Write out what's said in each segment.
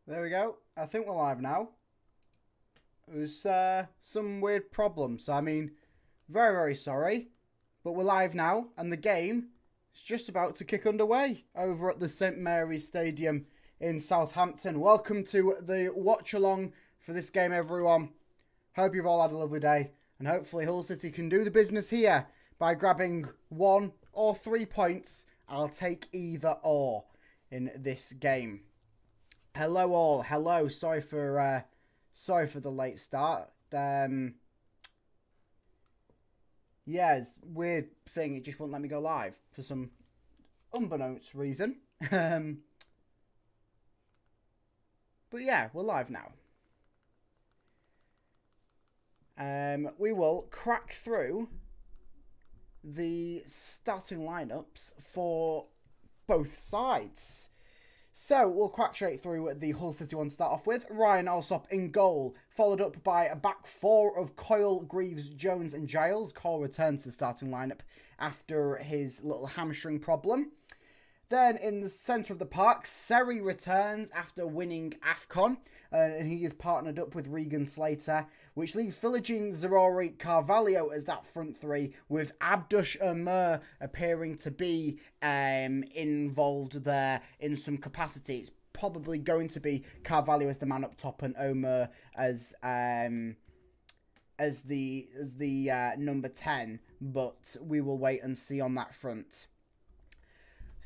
There we go. I think we're live now. It was some weird problem. So, I mean, very, very sorry. But we're live now, and the game is just about to kick underway over at the St Mary's Stadium in Southampton. Welcome to the watch-along for this game, everyone. Hope you've all had a lovely day, and hopefully Hull City can do the business here by grabbing 1 or 3 points. I'll take either or in this game. Hello all. Hello. Sorry for the late start. Yeah, it's a weird thing. It just wouldn't let me go live for some unbeknownst reason. But yeah, we're live now. We will crack through the starting lineups for both sides. So, we'll crack straight through the Hull City one to start off with. Ryan Alsop in goal, followed up by a back four of Coyle, Greaves, Jones and Giles. Coyle returns to the starting lineup after his little hamstring problem. Then in the centre of the park, Seri returns after winning AFCON, and he is partnered up with Regan Slater, which leaves Philogene, Zarori, Carvalho as that front three, with Abdush Umar appearing to be involved there in some capacity. It's probably going to be Carvalho as the man up top and Umar as the number 10, but we will wait and see on that front.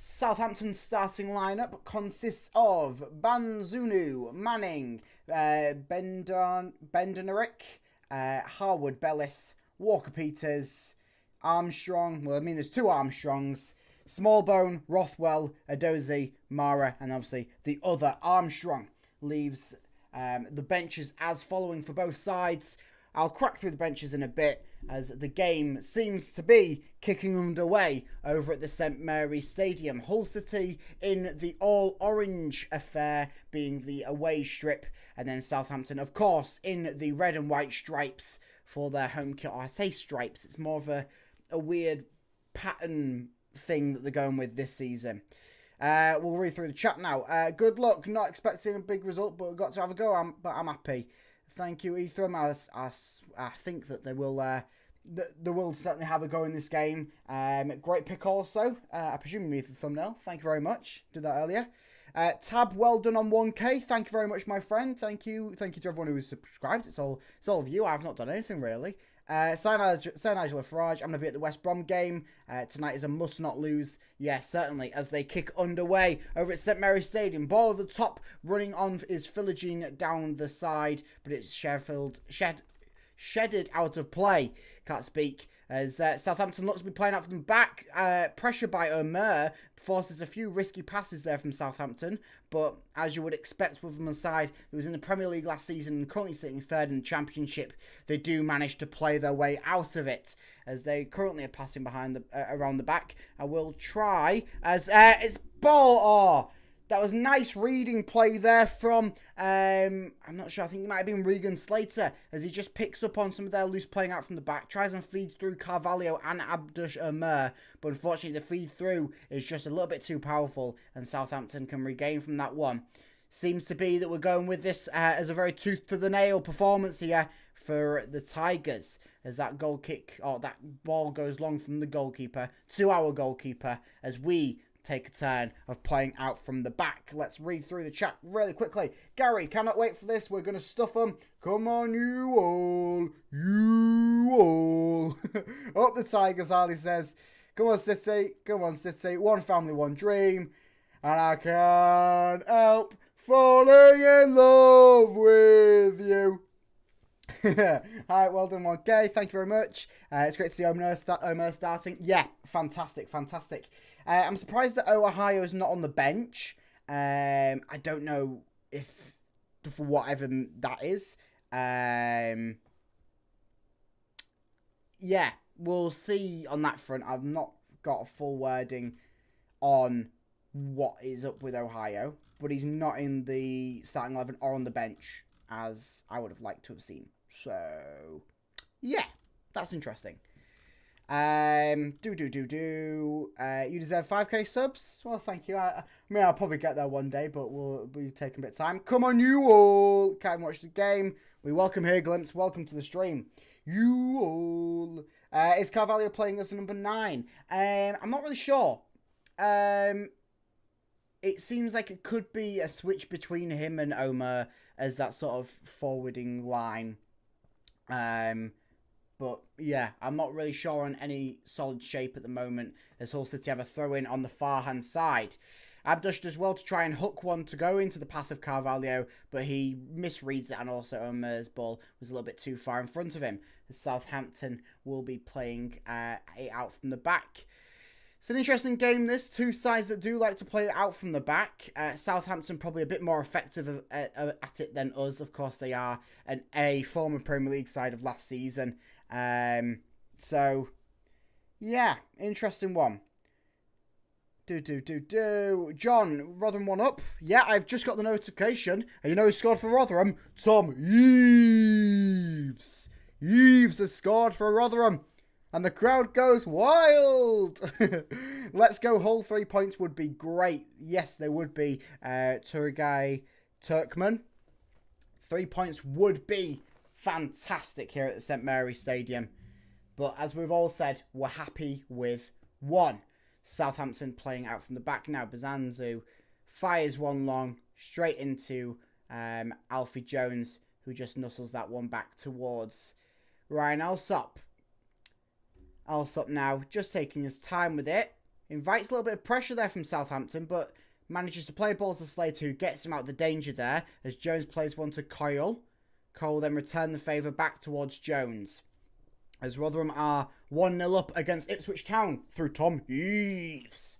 Southampton's starting lineup consists of Banzunu, Manning, Bendenerick, Harwood, Bellis, Walker-Peters, Armstrong. Well, I mean, there's 2 Armstrongs. Smallbone, Rothwell, Adozie, Mara, and obviously the other Armstrong. Leaves the benches as following for both sides. I'll crack through the benches in a bit as the game seems to be kicking underway over at the St Mary's Stadium. Hull City in the all-orange affair being the away strip, and then Southampton, of course, in the red and white stripes for their home kit. I say stripes, it's more of a weird pattern thing that they're going with this season. We'll read through the chat now. Good luck, not expecting a big result, but we've got to have a go, but I'm happy. Thank you, Ethram. I think that they will certainly have a go in this game. Great pick also. I presume you made the thumbnail. Thank you very much. Did that earlier. Tab, well done on 1K. Thank you very much, my friend. Thank you to everyone who has subscribed. It's all of you. I've not done anything really. Saint Nigel Farage. I'm going to be at the West Brom game. Tonight is a must not lose. Yeah, certainly, as they kick underway over at St Mary's Stadium. Ball at the top, running on is Philogene down the side, but it's shedded out of play. Can't speak. As Southampton looks to be playing out from the back. Pressure by Umar forces a few risky passes there from Southampton. But as you would expect with them on the side that was in the Premier League last season and currently sitting third in the Championship, they do manage to play their way out of it. As they currently are passing behind around the back. I will try as it's ball. Oh, that was nice reading play there from, I'm not sure, I think it might have been Regan Slater, as he just picks up on some of their loose playing out from the back, tries and feeds through Carvalho and Abdush Umar, but unfortunately the feed through is just a little bit too powerful, and Southampton can regain from that one. Seems to be that we're going with this as a very tooth-to-the-nail performance here for the Tigers, as that goal kick, or that ball goes long from the goalkeeper to our goalkeeper, as we take a turn of playing out from the back. Let's read through the chat really quickly. Gary, cannot wait for this. We're going to stuff them. Come on, you all. You all. Up the Tigers, Harley says. Come on, City. Come on, City. One family, one dream. And I can't help falling in love with you. Alright, well done 1K. Thank you very much. It's great to see Omer starting. Yeah, fantastic. I'm surprised that Ohio is not on the bench. I don't know if for whatever that is. Yeah, we'll see on that front. I've not got a full wording on what is up with Ohio, but he's not in the starting 11 or on the bench, as I would have liked to have seen. So, yeah, that's interesting. You deserve 5k subs. Well, thank you. I mean, I'll probably get there one day, but we'll be taking a bit of time. Come on, you all. Can't watch the game. We welcome here, Glimpse. Welcome to the stream. You all. Is Carvalho playing as the number 9? I'm not really sure. It seems like it could be a switch between him and Omer as that sort of forwarding line. But yeah, I'm not really sure on any solid shape at the moment as Hull City have a throw in on the far hand side. Abdush does well to try and hook one to go into the path of Carvalho, but he misreads it, and also Omer's ball was a little bit too far in front of him. Southampton will be playing it out from the back. It's an interesting game, this. Two sides that do like to play it out from the back. Southampton probably a bit more effective at it than us. Of course, they are a former Premier League side of last season. So, yeah, interesting one. John, Rotherham 1 up. Yeah, I've just got the notification. And you know who scored for Rotherham? Tom Eaves. Eaves has scored for Rotherham. And the crowd goes wild. Let's go Hull. 3 points would be great. Yes, they would be. Turgay Turkman. 3 points would be fantastic here at the St Mary's Stadium. But as we've all said, we're happy with 1. Southampton playing out from the back now. Bazanzu fires one long straight into Alfie Jones, who just nuzzles that one back towards Ryan Alsop. Alsop now just taking his time with it. Invites a little bit of pressure there from Southampton, but manages to play a ball to Slater, who gets him out of the danger there as Jones plays one to Coyle. Coyle then return the favour back towards Jones. As Rotherham are 1-0 up against Ipswich Town through Tom Eaves.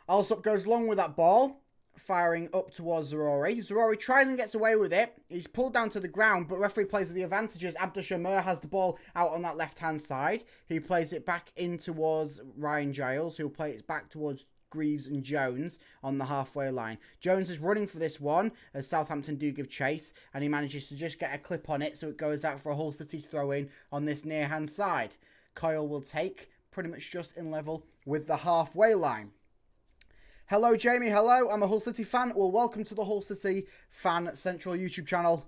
Alsop goes long with that ball, firing up towards Zarori. Zarori tries and gets away with it. He's pulled down to the ground, but referee plays to the advantage as Abdush Omer has the ball out on that left-hand side. He plays it back in towards Ryan Giles, who'll play it back towards Greaves and Jones on the halfway line. Jones is running for this one as Southampton do give chase, and he manages to just get a clip on it, so it goes out for a Hull City throw-in on this near-hand side. Kyle will take pretty much just in level with the halfway line. Hello, Jamie. Hello. I'm a Hull City fan. Well, welcome to the Hull City Fan Central YouTube channel.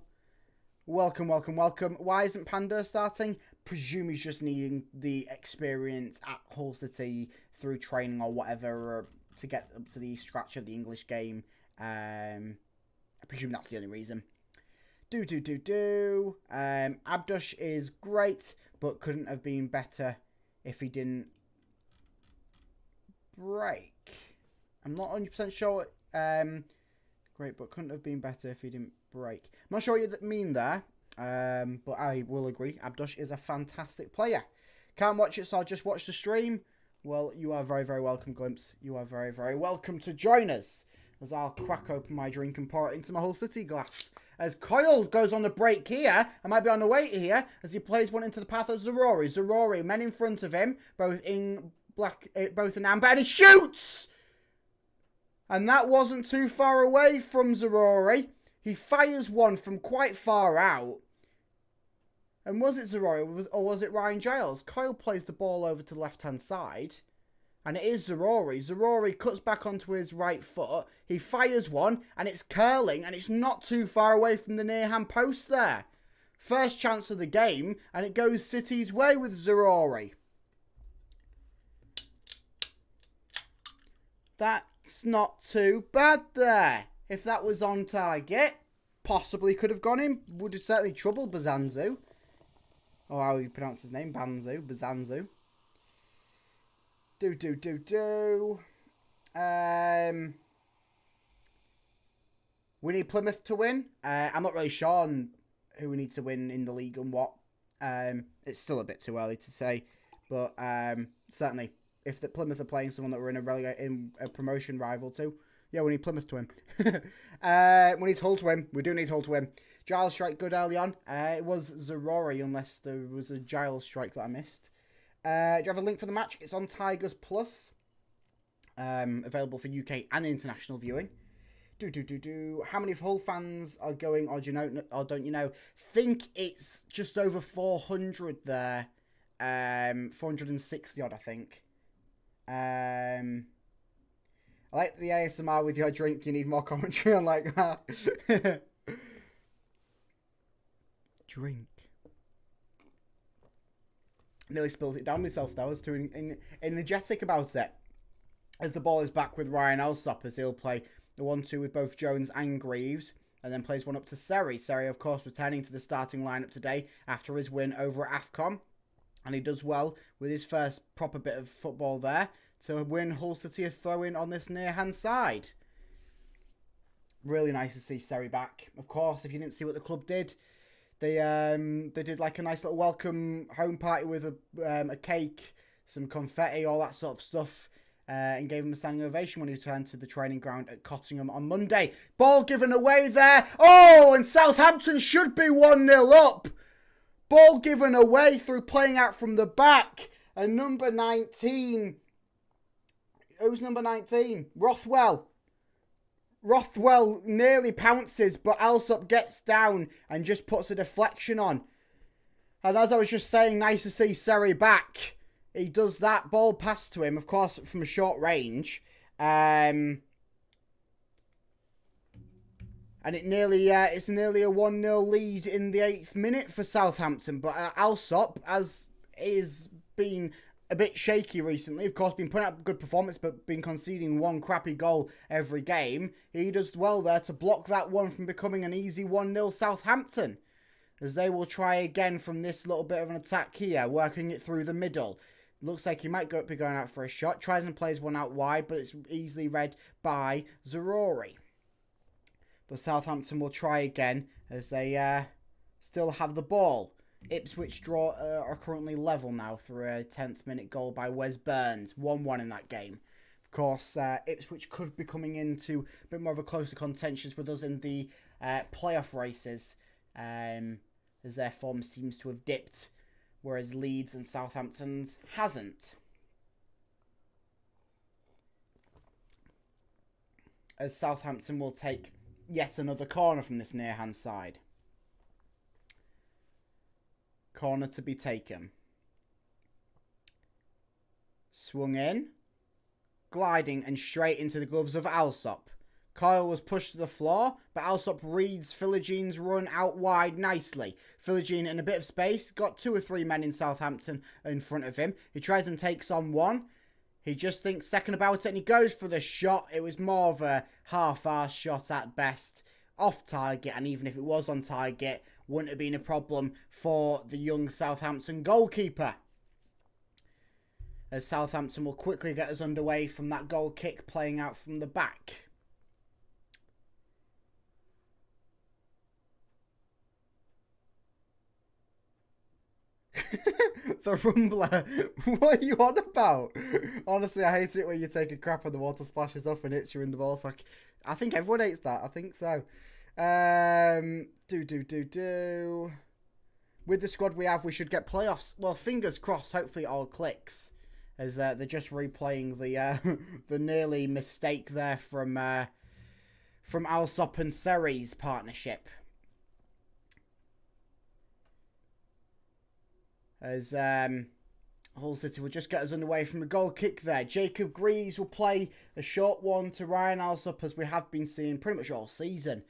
Welcome, welcome, welcome. Why isn't Panda starting? Presume he's just needing the experience at Hull City through training or whatever to get up to the scratch of the English game. I presume that's the only reason. Abdush is great, but couldn't have been better if he didn't break. I'm not 100% sure. Great, but couldn't have been better if he didn't break. I'm not sure what you mean there, but I will agree. Abdush is a fantastic player. Can't watch it, so I'll just watch the stream. Well, you are very, very welcome, Glimpse. You are very, very welcome to join us as I'll crack open my drink and pour it into my Hull City glass. As Coyle goes on the break here, I might be on the wait here, as he plays one into the path of Zarori. Zarori, men in front of him, both in black, both in amber, and he shoots! And that wasn't too far away from Zarori. He fires one from quite far out. And was it Zarori or was it Ryan Giles? Coyle plays the ball over to the left-hand side. And it is Zarori. Zarori cuts back onto his right foot. He fires one and it's curling and it's not too far away from the near-hand post there. First chance of the game and it goes City's way with Zarori. That's not too bad there. If that was on target, possibly could have gone in. Would have certainly troubled Bazanzu. Or how you pronounce his name. Bazanzu. We need Plymouth to win. I'm not really sure on who we need to win in the league and what. It's still a bit too early to say. But certainly, if the Plymouth are playing someone that we're in a promotion rival to, yeah, we need Plymouth to win. We need Hull to win. We do need Hull to win. Giles strike good early on. It was Zarori, unless there was a Giles strike that I missed. Do you have a link for the match? It's on Tigers Plus. Available for UK and international viewing. How many Hull fans are going, or do you know, or don't you know? Think it's just over 400 there. 460 odd, I think. I like the ASMR with your drink. You need more commentary on like that. Drink. Nearly spilled it down myself. I was too energetic about it. As the ball is back with Ryan Alsop, as he'll play the 1-2 with both Jones and Greaves, and then plays one up to Seri. Seri, of course, returning to the starting lineup today after his win over at AFCON. And he does well with his first proper bit of football there to win Hull City a throw-in on this near-hand side. Really nice to see Seri back. Of course, if you didn't see what the club did, they did like a nice little welcome home party with a cake, some confetti, all that sort of stuff, and gave him a standing ovation when he returned to the training ground at Cottingham on Monday. Ball given away there. Oh, and Southampton should be 1-0 up. Ball given away through playing out from the back. And number 19. Who's number 19? Rothwell. Rothwell nearly pounces, but Alsop gets down and just puts a deflection on. And as I was just saying, nice to see Seri back. He does that, ball pass to him, of course, from a short range. And it's nearly a 1-0 lead in the 8th minute for Southampton. But Alsop, as is been a bit shaky recently, of course, been putting up a good performance, but been conceding one crappy goal every game. He does well there to block that one from becoming an easy 1-0 Southampton. As they will try again from this little bit of an attack here, working it through the middle. Looks like he might be going out for a shot. Tries and plays one out wide, but it's easily read by Zarori. But Southampton will try again as they still have the ball. Ipswich are currently level now through a 10th minute goal by Wes Burns. 1-1 in that game. Of course, Ipswich could be coming into a bit more of a closer contention with us in the playoff races, as their form seems to have dipped, whereas Leeds and Southampton's hasn't. As Southampton will take yet another corner from this near-hand side. Corner to be taken. Swung in. Gliding and straight into the gloves of Alsop. Kyle was pushed to the floor, but Alsop reads Philigine's run out wide nicely. Philogene in a bit of space, got 2 or 3 men in Southampton in front of him. He tries and takes on one. He just thinks second about it and he goes for the shot. It was more of a half-arsed shot at best, off target, and even if it was on target, wouldn't have been a problem for the young Southampton goalkeeper. As Southampton will quickly get us underway from that goal kick playing out from the back. The Rumbler. What are you on about? Honestly, I hate it when you take a crap and the water splashes off and hits you in the ball. Like, I think everyone hates that. I think so. With the squad we have, we should get playoffs. Well, fingers crossed. Hopefully, it all clicks. As they're just replaying the nearly mistake there from Alsop and Seri's partnership. As Hull City will just get us underway from a goal kick there. Jacob Greaves will play a short one to Ryan Alsop, as we have been seeing pretty much all season.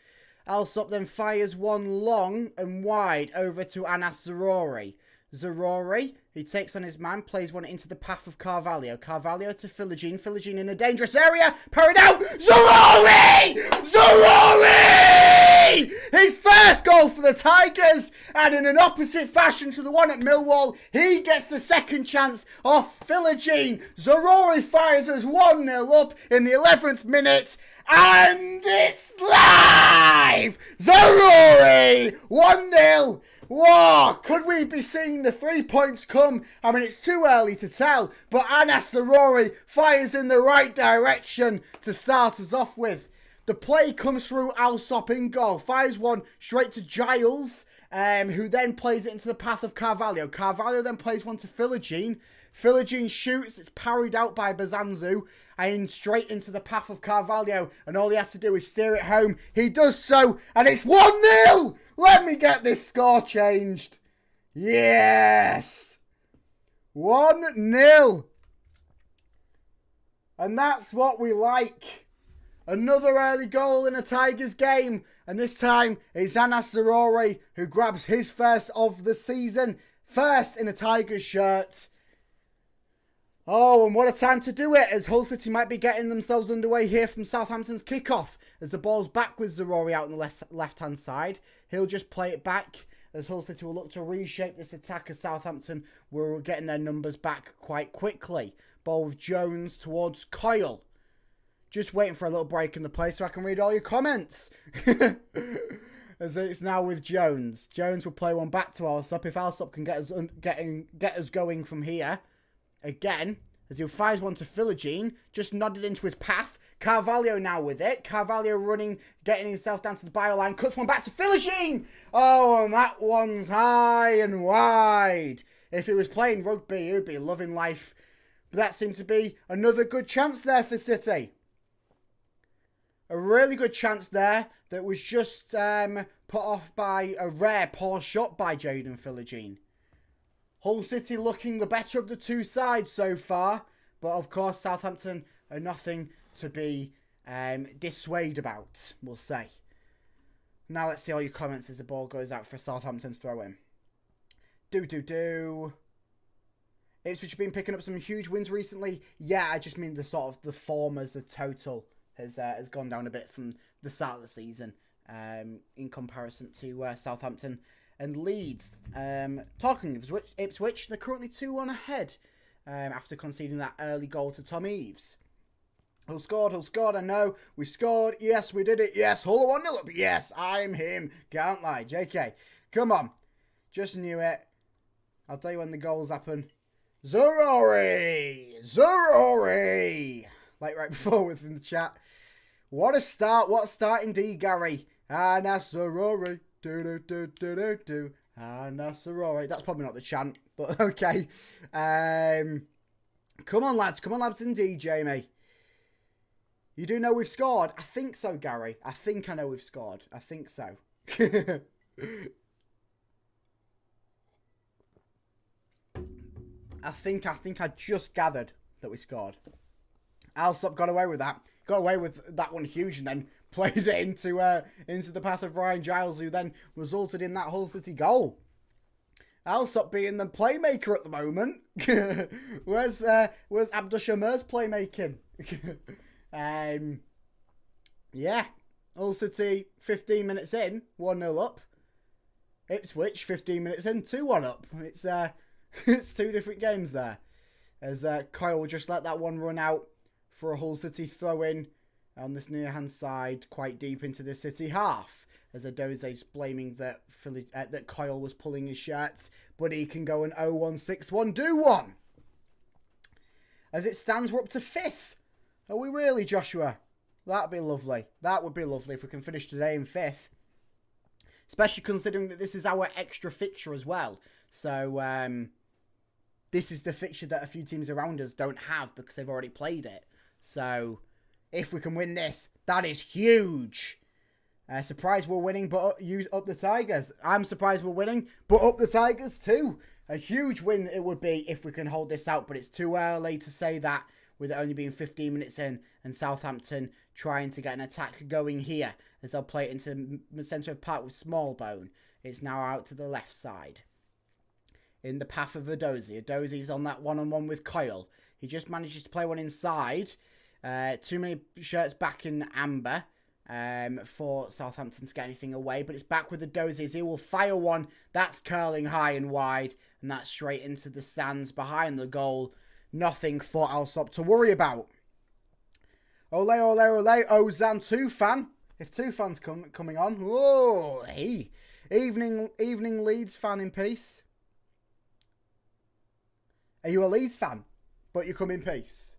Alsop then fires one long and wide over to Anas Zarori. Zarori, he takes on his man, plays one into the path of Carvalho. Carvalho to Philogene. Philogene in a dangerous area. Parried out. Zarori! Zarori! His first goal for the Tigers. And in an opposite fashion to the one at Millwall, he gets the second chance off Philogene. Zarori fires us 1-0 up in the 11th minute. And it's live! Zarori! 1-0. Whoa, could we be seeing the 3 points come? I mean, it's too early to tell, but Anas Zarori fires in the right direction to start us off with. The play comes through Alsop in goal, fires one straight to Giles, who then plays it into the path of Carvalho. Carvalho then plays one to Philogene. Philogene shoots, it's parried out by Bazanzu, and straight into the path of Carvalho, and all he has to do is steer it home. He does so, and it's 1-0! Let me get this score changed. Yes! 1-0. And that's what we like. Another early goal in a Tigers game. And this time, it's Anas Zaroury who grabs his first of the season. First in a Tigers shirt. Oh, and what a time to do it, as Hull City might be getting themselves underway here from Southampton's kickoff. As the ball's back with Zaroury out on the left-hand side. He'll just play it back, as Hull City will look to reshape this attack, as Southampton were getting their numbers back quite quickly. Ball with Jones towards Coyle. Just waiting for a little break in the play so I can read all your comments. As it's now with Jones. Jones will play one back to Alsop. If Alsop can get us going from here. Again, as he fires one to Philogene, just nodded into his path. Carvalho now with it. Carvalho running, getting himself down to the byline. Cuts one back to Philogene. Oh, and that one's high and wide. If he was playing rugby, he would be loving life. But that seemed to be another good chance there for City. A really good chance there that was just put off by a rare poor shot by Jaden Philogene. Hull City looking the better of the two sides so far. But of course, Southampton are nothing to be dissuaded about, we'll say. Now let's see all your comments as the ball goes out for a Southampton throw-in. Ipswich have been picking up some huge wins recently. Yeah, I just mean the sort of the form as a total has gone down a bit from the start of the season in comparison to Southampton and Leeds. Talking of Ipswich, they're currently 2-1 ahead after conceding that early goal to Tom Eaves. Hull scored, I know. We scored. Yes, we did it. Yes, Hull 1-0 up. Yes, I'm him. Can't lie. JK, come on. Just knew it. I'll tell you when the goals happen. Zaroury! Like right before within the chat. What a start. What a start indeed, Gary. Anas Zaroury. Anas Zaroury. That's probably not the chant, but okay. Come on, lads. Come on, lads, indeed, Jamie. You do know we've scored? I think so, Gary. I think I know we've scored. I think so. I think I just gathered that we scored. Alsop got away with that. Got away with that one huge and then played it into the path of Ryan Giles, who then resulted in that Hull City goal. Alsop being the playmaker at the moment. Where's Abdushamir's playmaking? Yeah. Hull City 15 minutes in, 1-0 up. Ipswich 15 minutes in, 2-1 up. It's two different games there. As Kyle will just let that one run out for a Hull City throw-in on this near-hand side, quite deep into the City half. As Adoze's blaming that Kyle was pulling his shirts, but he can go an 0-1-6-1, do one. As it stands, we're up to 5th. Are we really, Joshua? That'd be lovely. That would be lovely if we can finish today in 5th. Especially considering that this is our extra fixture as well. So, this is the fixture that a few teams around us don't have because they've already played it. So, if we can win this, that is huge. Surprised we're winning, but up the Tigers. I'm surprised we're winning, but up the Tigers too. A huge win it would be if we can hold this out, but it's too early to say that with it only being 15 minutes in and Southampton trying to get an attack going here as they'll play it into the centre of the park with Smallbone. It's now out to the left side. In the path of Adoze. Adoze's on that one-on-one with Coyle. He just manages to play one inside. Too many shirts back in amber for Southampton to get anything away. But it's back with Adoze. He will fire one. That's curling high and wide. And that's straight into the stands behind the goal. Nothing for Alsop to worry about. Ole, ole, ole. Ozan Tufan. If Tufan's coming on. Whoa, hey. Evening Leeds fan in peace. Are you a Leeds fan? But you come in peace.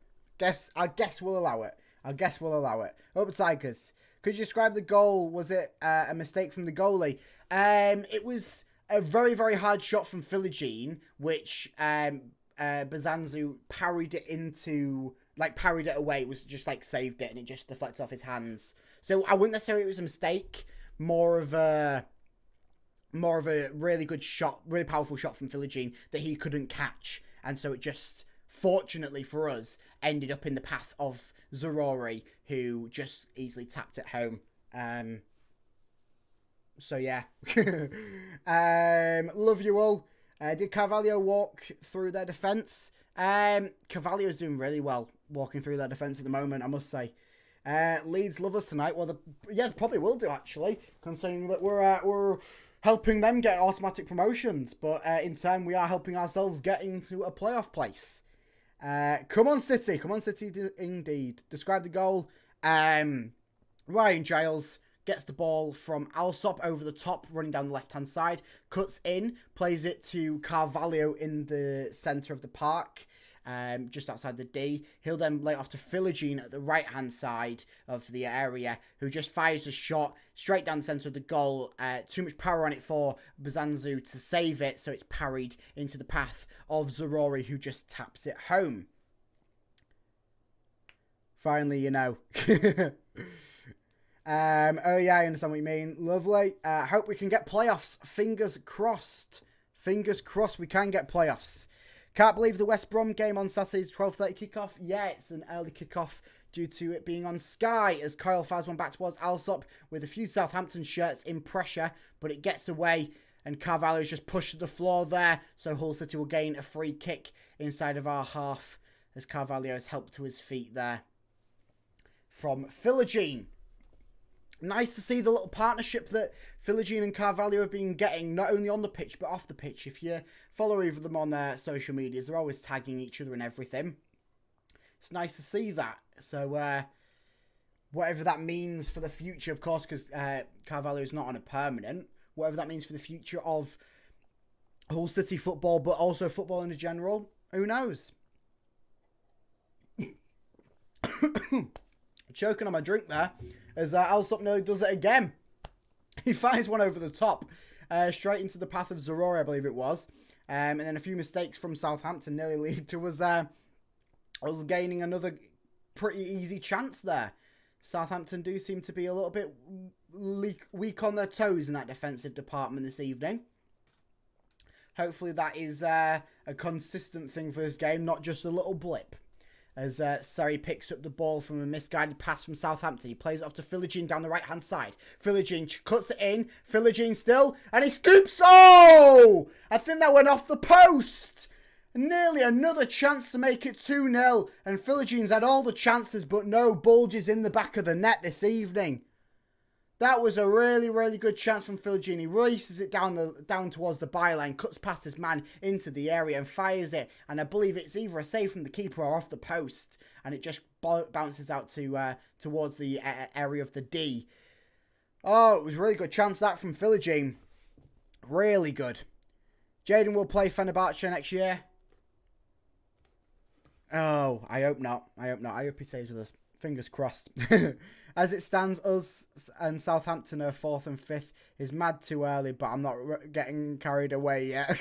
I guess we'll allow it. Up Tigers. Could you describe the goal? Was it a mistake from the goalie? It was a very, very hard shot from Philogene, which Bazanzu parried it away. It was just saved it and it just deflected off his hands. So I wouldn't necessarily say it was a mistake. More of a really good shot, really powerful shot from Philogene that he couldn't catch. And so it just, fortunately for us, ended up in the path of Zerori, who just easily tapped it home. So yeah. Love you all. Did Carvalho walk through their defence? Carvalho's doing really well walking through their defence at the moment, I must say. Leeds love us tonight. Well, they probably will do, actually, considering that we're helping them get automatic promotions. But in turn, we are helping ourselves get into a playoff place. Come on, City. Come on, City, indeed. Describe the goal. Ryan Giles gets the ball from Alsop over the top, running down the left-hand side. Cuts in, plays it to Carvalho in the centre of the park. Just outside the D. He'll then lay it off to Philogene at the right-hand side of the area, who just fires a shot straight down the centre of the goal. Too much power on it for Bazanzu to save it, so it's parried into the path of Zerori, who just taps it home. Finally, you know. Oh yeah, I understand what you mean. Lovely. Hope we can get playoffs. Fingers crossed. Fingers crossed we can get playoffs. Can't believe the West Brom game on Saturday's 12:30 kickoff. Yeah, it's an early kickoff due to it being on Sky, as Kyle Faz went back towards Alsop with a few Southampton shirts in pressure, but it gets away and Carvalho's just pushed to the floor there, so Hull City will gain a free kick inside of our half as Carvalho has helped to his feet there from Philogene. Nice to see the little partnership that Philogene and Carvalho have been getting, not only on the pitch, but off the pitch. If you follow either of them on their social medias, they're always tagging each other and everything. It's nice to see that. So, whatever that means for the future, of course, because Carvalho is not on a permanent, whatever that means for the future of Hull City football, but also football in general, who knows? Choking on my drink there, as Alsop nearly does it again. He fires one over the top, straight into the path of Zerori, I believe it was. And then a few mistakes from Southampton nearly lead to us gaining another pretty easy chance there. Southampton do seem to be a little bit weak on their toes in that defensive department this evening. Hopefully that is a consistent thing for this game, not just a little blip. As Sari picks up the ball from a misguided pass from Southampton. He plays it off to Philogene down the right-hand side. Philogene cuts it in. Philogene still. And he scoops. Oh! I think that went off the post. Nearly another chance to make it 2-0. And Philogene's had all the chances, but no bulges in the back of the net this evening. That was a really, really good chance from Philogene. He races it down towards the byline, cuts past his man into the area and fires it. And I believe it's either a save from the keeper or off the post. And it just bounces out to towards the area of the D. Oh, it was a really good chance that from Philogene. Really good. Jaden will play Fenerbahce next year. Oh, I hope not. I hope not. I hope he stays with us. Fingers crossed. As it stands, us and Southampton are 4th and 5th. Is mad too early, but I'm not getting carried away yet.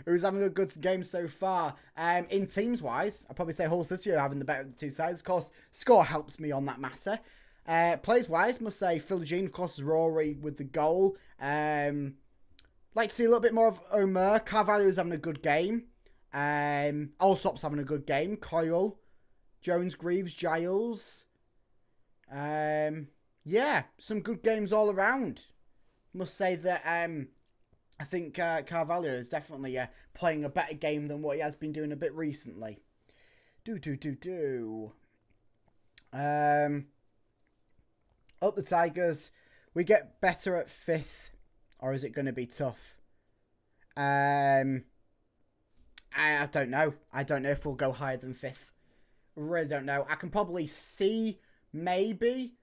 Who's having a good game so far? In teams-wise, I'd probably say Hull City are having the better of the two sides. Of course, score helps me on that matter. Players-wise, must say Philogene, of course, is Rory with the goal. Like to see a little bit more of Omer. Carvalho's having a good game. Alsop's having a good game. Coyle, Jones, Greaves, Giles. Yeah, some good games all around. Must say that I think Carvalho is definitely playing a better game than what he has been doing a bit recently. Up the Tigers. We get better at 5th, or is it going to be tough? I don't know. I don't know if we'll go higher than 5th. Really don't know. I can probably see maybe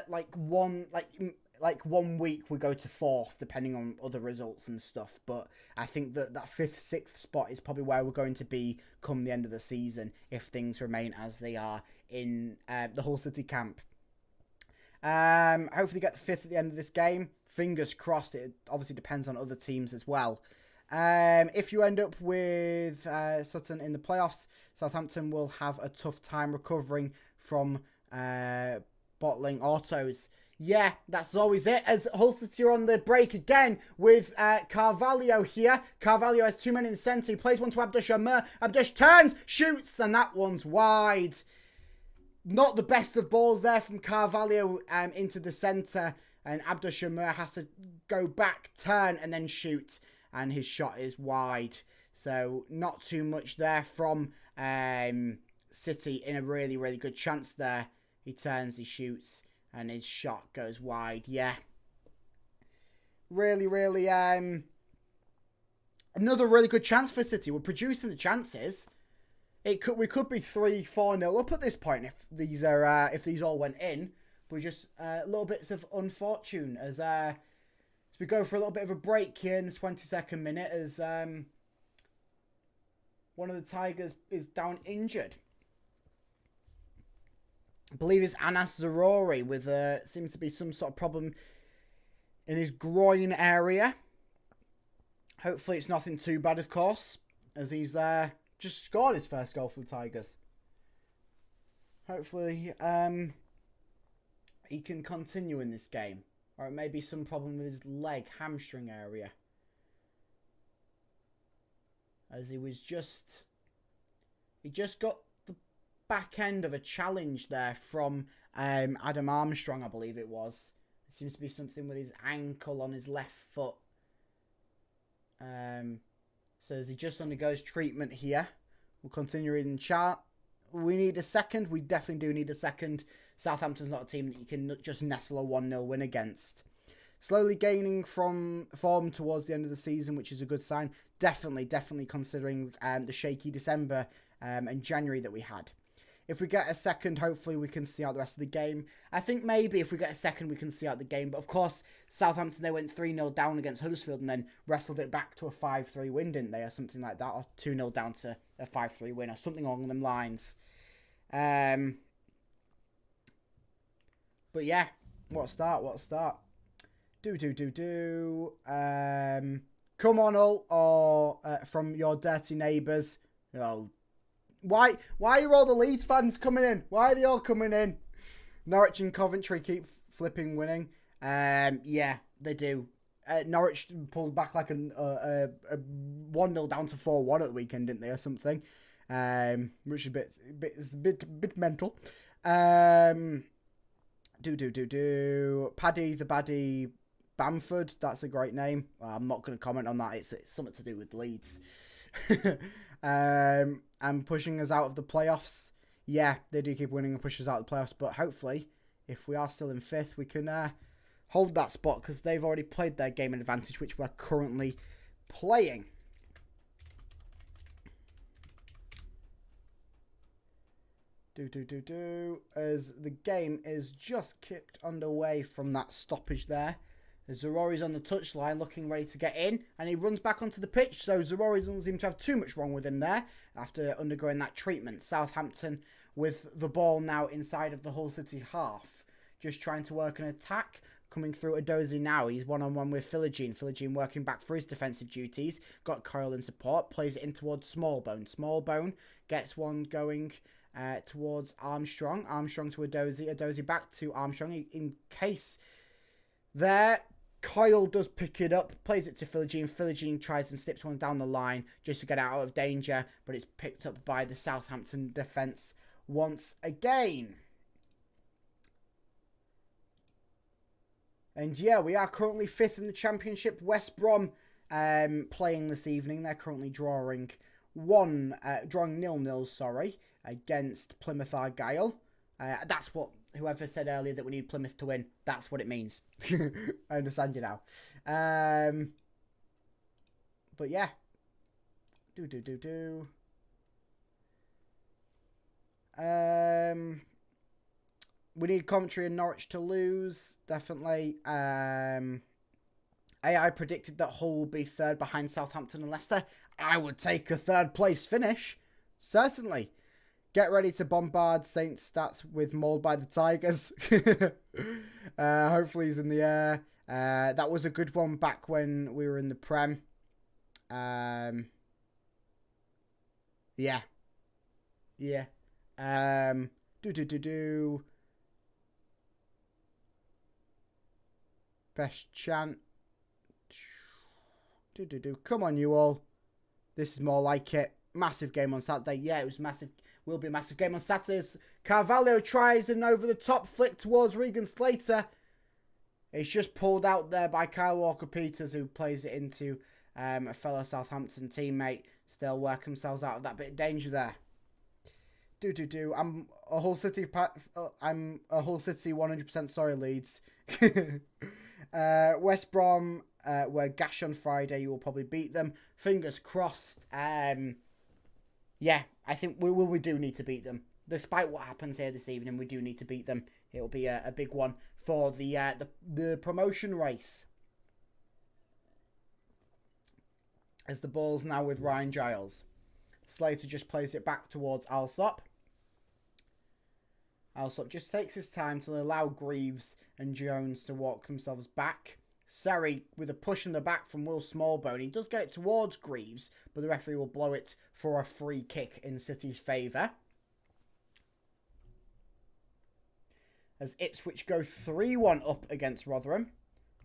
like one week we go to 4th, depending on other results and stuff. But I think that 5th, 6th spot is probably where we're going to be come the end of the season if things remain as they are in the Hull City camp. Hopefully get the 5th at the end of this game. Fingers crossed. It obviously depends on other teams as well. If you end up with Sutton in the playoffs, Southampton will have a tough time recovering from bottling autos. Yeah, that's always it. As Hull City are on the break again with Carvalho here. Carvalho has 2 men in the centre. He plays one to Abdush Amr. Abdush turns, shoots, and that one's wide. Not the best of balls there from Carvalho into the centre. And Abdush Amr has to go back, turn, and then shoot. And his shot is wide. So not too much there from City in a really, really good chance there. He turns, he shoots, and his shot goes wide. Yeah. Really, really, another really good chance for City. We're producing the chances. We could be 3-4-0 up at this point if these all went in. But just little bits of unfortune as we go for a little bit of a break here in the 22nd minute as one of the Tigers is down injured. I believe it's Anas Zarori with seems to be some sort of problem in his groin area. Hopefully it's nothing too bad, of course, as he's just scored his first goal for the Tigers. Hopefully he can continue in this game. Or it may be some problem with his leg, hamstring area. As he just got the back end of a challenge there from Adam Armstrong, I believe it was. It seems to be something with his ankle on his left foot. So as he just undergoes treatment here, we'll continue in chat. We need a second. We definitely do need a second. Southampton's not a team that you can just nestle a 1-0 win against. Slowly gaining from form towards the end of the season, which is a good sign. Definitely considering the shaky December and January that we had. If we get a second, hopefully we can see out the rest of the game. I think maybe if we get a second, we can see out the game. But of course, Southampton, they went 3-0 down against Huddersfield and then wrestled it back to a 5-3 win, didn't they? Or something like that. Or 2-0 down to a 5-3 win or something along them lines. But yeah, what a start. Come on, all, or from your dirty neighbours. Oh, why are all the Leeds fans coming in? Why are they all coming in? Norwich and Coventry keep flipping winning. Yeah, they do. Norwich pulled back like a 1-0 down to 4-1 at the weekend, didn't they, or something? Which is a bit mental. Paddy the Baddie Bamford, that's a great name. Well, I'm not going to comment on that. It's something to do with Leeds. And pushing us out of the playoffs. Yeah, they do keep winning and push us out of the playoffs. But hopefully, if we are still in 5th, we can hold that spot because they've already played their game in advantage, which we're currently playing. As the game is just kicked underway from that stoppage there. As Zarori's on the touchline looking ready to get in. And he runs back onto the pitch. So Zarori doesn't seem to have too much wrong with him there after undergoing that treatment. Southampton with the ball now inside of the Hull City half. Just trying to work an attack. Coming through Adozi now. He's one-on-one with Philogene. Philogene working back for his defensive duties. Got Coyle in support. Plays it in towards Smallbone. Smallbone gets one going towards Armstrong. Armstrong to Adozi. Adozi back to Armstrong. In case there, Coyle does pick it up, plays it to Philogene. Philogene tries and slips one down the line just to get out of danger, but it's picked up by the Southampton defence once again. And yeah, we are currently 5th in the Championship. West Brom playing this evening. They're currently drawing 0-0, against Plymouth Argyle. That's what whoever said earlier that we need Plymouth to win. That's what it means. I understand you now. But yeah. We need Coventry and Norwich to lose. Definitely. AI predicted that Hull will be 3rd behind Southampton and Leicester. I would take a 3rd place finish. Certainly. Get ready to bombard Saints stats with mauled by the Tigers. Hopefully he's in the air. That was a good one back when we were in the Prem. Yeah. Best chant. Come on, you all. This is more like it. Massive game on Saturday. Yeah, it was massive. Will be a massive game on Saturday. Carvalho tries an over the top flick towards Regan Slater. It's just pulled out there by Kyle Walker-Peters, who plays it into a fellow Southampton teammate. Still work themselves out of that bit of danger there. I'm a Hull City 100% sorry, Leeds. West Brom were gash on Friday. You will probably beat them. Fingers crossed. Yeah, I think we do need to beat them. Despite what happens here this evening, we do need to beat them. It'll be a big one for the promotion race. As the ball's now with Ryan Giles. Slater just plays it back towards Alsop. Alsop just takes his time to allow Greaves and Jones to walk themselves back. Seri with a push in the back from Will Smallbone. He does get it towards Greaves, but the referee will blow it for a free kick in City's favour. As Ipswich go 3-1 up against Rotherham.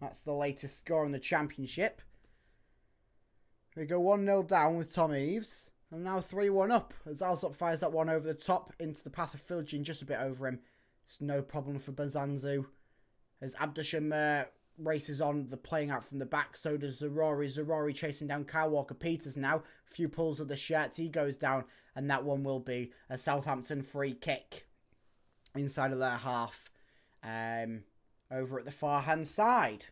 That's the latest score in the Championship. They go 1-0 down with Tom Eaves. And now 3-1 up. As Alsop fires that one over the top into the path of Philogene, just a bit over him. It's no problem for Bazanzu. As Abdushamir races on, the playing out from the back. So does Zarori. Zarori chasing down Kyle Walker-Peters now. A few pulls of the shirt. He goes down. And that one will be a Southampton free kick. Inside of their half. Over at the far hand side.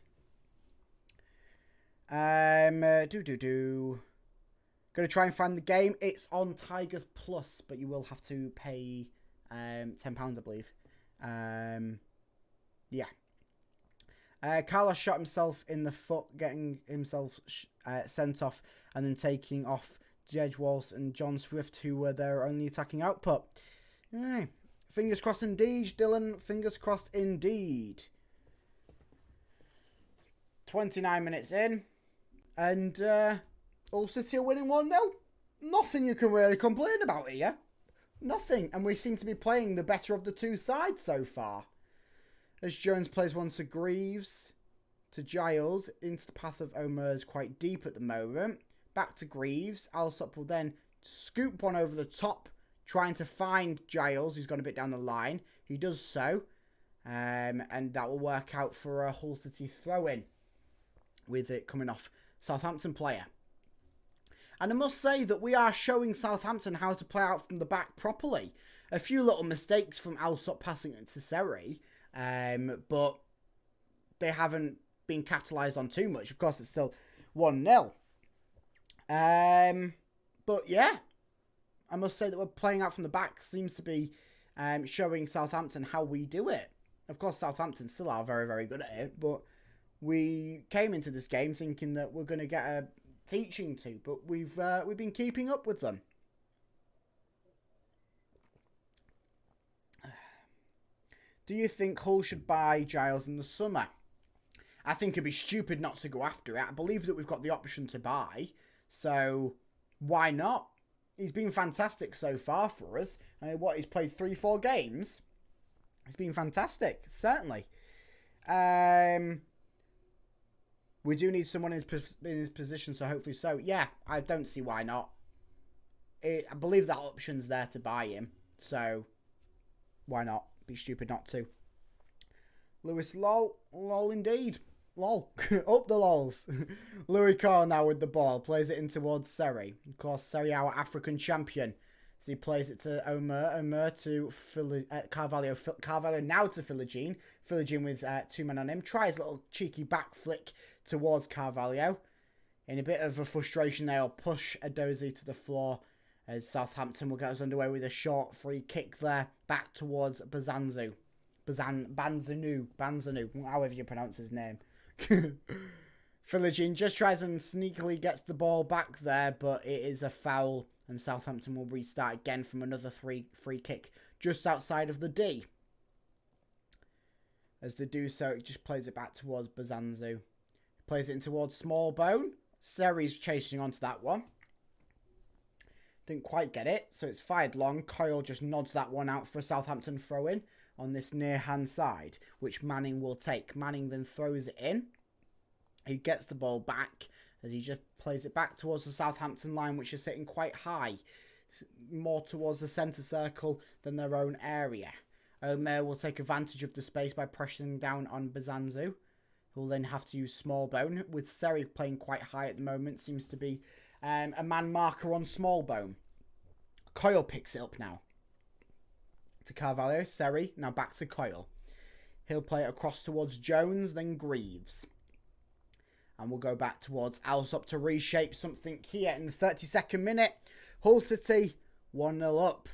Going to try and find the game. It's on Tigers Plus, but you will have to pay £10, I believe. Yeah. Carlos shot himself in the foot, getting himself sent off, and then taking off Jedge Walsh and John Swift, who were their only attacking output. Yeah. Fingers crossed indeed, Dylan. Fingers crossed indeed. 29 minutes in, and Hull City are winning 1-0. Nothing you can really complain about here. Nothing. And we seem to be playing the better of the two sides so far. As Jones plays one to Greaves, to Giles, into the path of Omer's quite deep at the moment. Back to Greaves. Alsop will then scoop one over the top, trying to find Giles, who's gone a bit down the line. He does so. And that will work out for a Hull City throw-in, with it coming off Southampton player. And I must say that we are showing Southampton how to play out from the back properly. A few little mistakes from Alsop passing it to Seri, but they haven't been capitalised on too much. Of course, it's still 1-0. But yeah, I must say that we're playing out from the back seems to be showing Southampton how we do it. Of course, Southampton still are very, very good at it, but we came into this game thinking that we're going to get a teaching to, but we've been keeping up with them. Do you think Hull should buy Giles in the summer? I think it'd be stupid not to go after it. I believe that we've got the option to buy, so why not? He's been fantastic so far for us. He's played 3-4 games? It's been fantastic, certainly. We do need someone in his position, so hopefully so. Yeah, I don't see why not. I believe that option's there to buy him, so why not? Be stupid not to. Lewis, lol indeed. Lol. Up the lols. Louis Carr now with the ball. Plays it in towards Seri. Of course, Seri, our African champion. So he plays it to Omer. Omer to Carvalho. Carvalho now to Philogene. Philogene with 2 men on him. Tries a little cheeky back flick towards Carvalho. In a bit of a frustration, they'll push Edozie to the floor. As Southampton will get us underway with a short free kick there. Back towards Banzanu, however you pronounce his name. Philogene just tries and sneakily gets the ball back there, but it is a foul, and Southampton will restart again from another free kick just outside of the D. As they do so, it just plays it back towards Bazanzu. Plays it in towards Smallbone. Seri's chasing onto that one. Didn't quite get it, so it's fired long. Coyle just nods that one out for a Southampton throw-in. on this near-hand side, which Manning will take. Manning then throws it in. He gets the ball back as he just plays it back towards the Southampton line, which is sitting quite high, more towards the centre circle than their own area. Omer will take advantage of the space by pressuring down on Bazanzu, who will then have to use Smallbone, with Seri playing quite high at the moment. Seems to be a man marker on Smallbone. Coyle picks it up now. To Carvalho, Seri, now back to Coyle. He'll play it across towards Jones, then Greaves. And we'll go back towards Alsop to reshape something here in the 32nd minute. Hull City 1-0 up.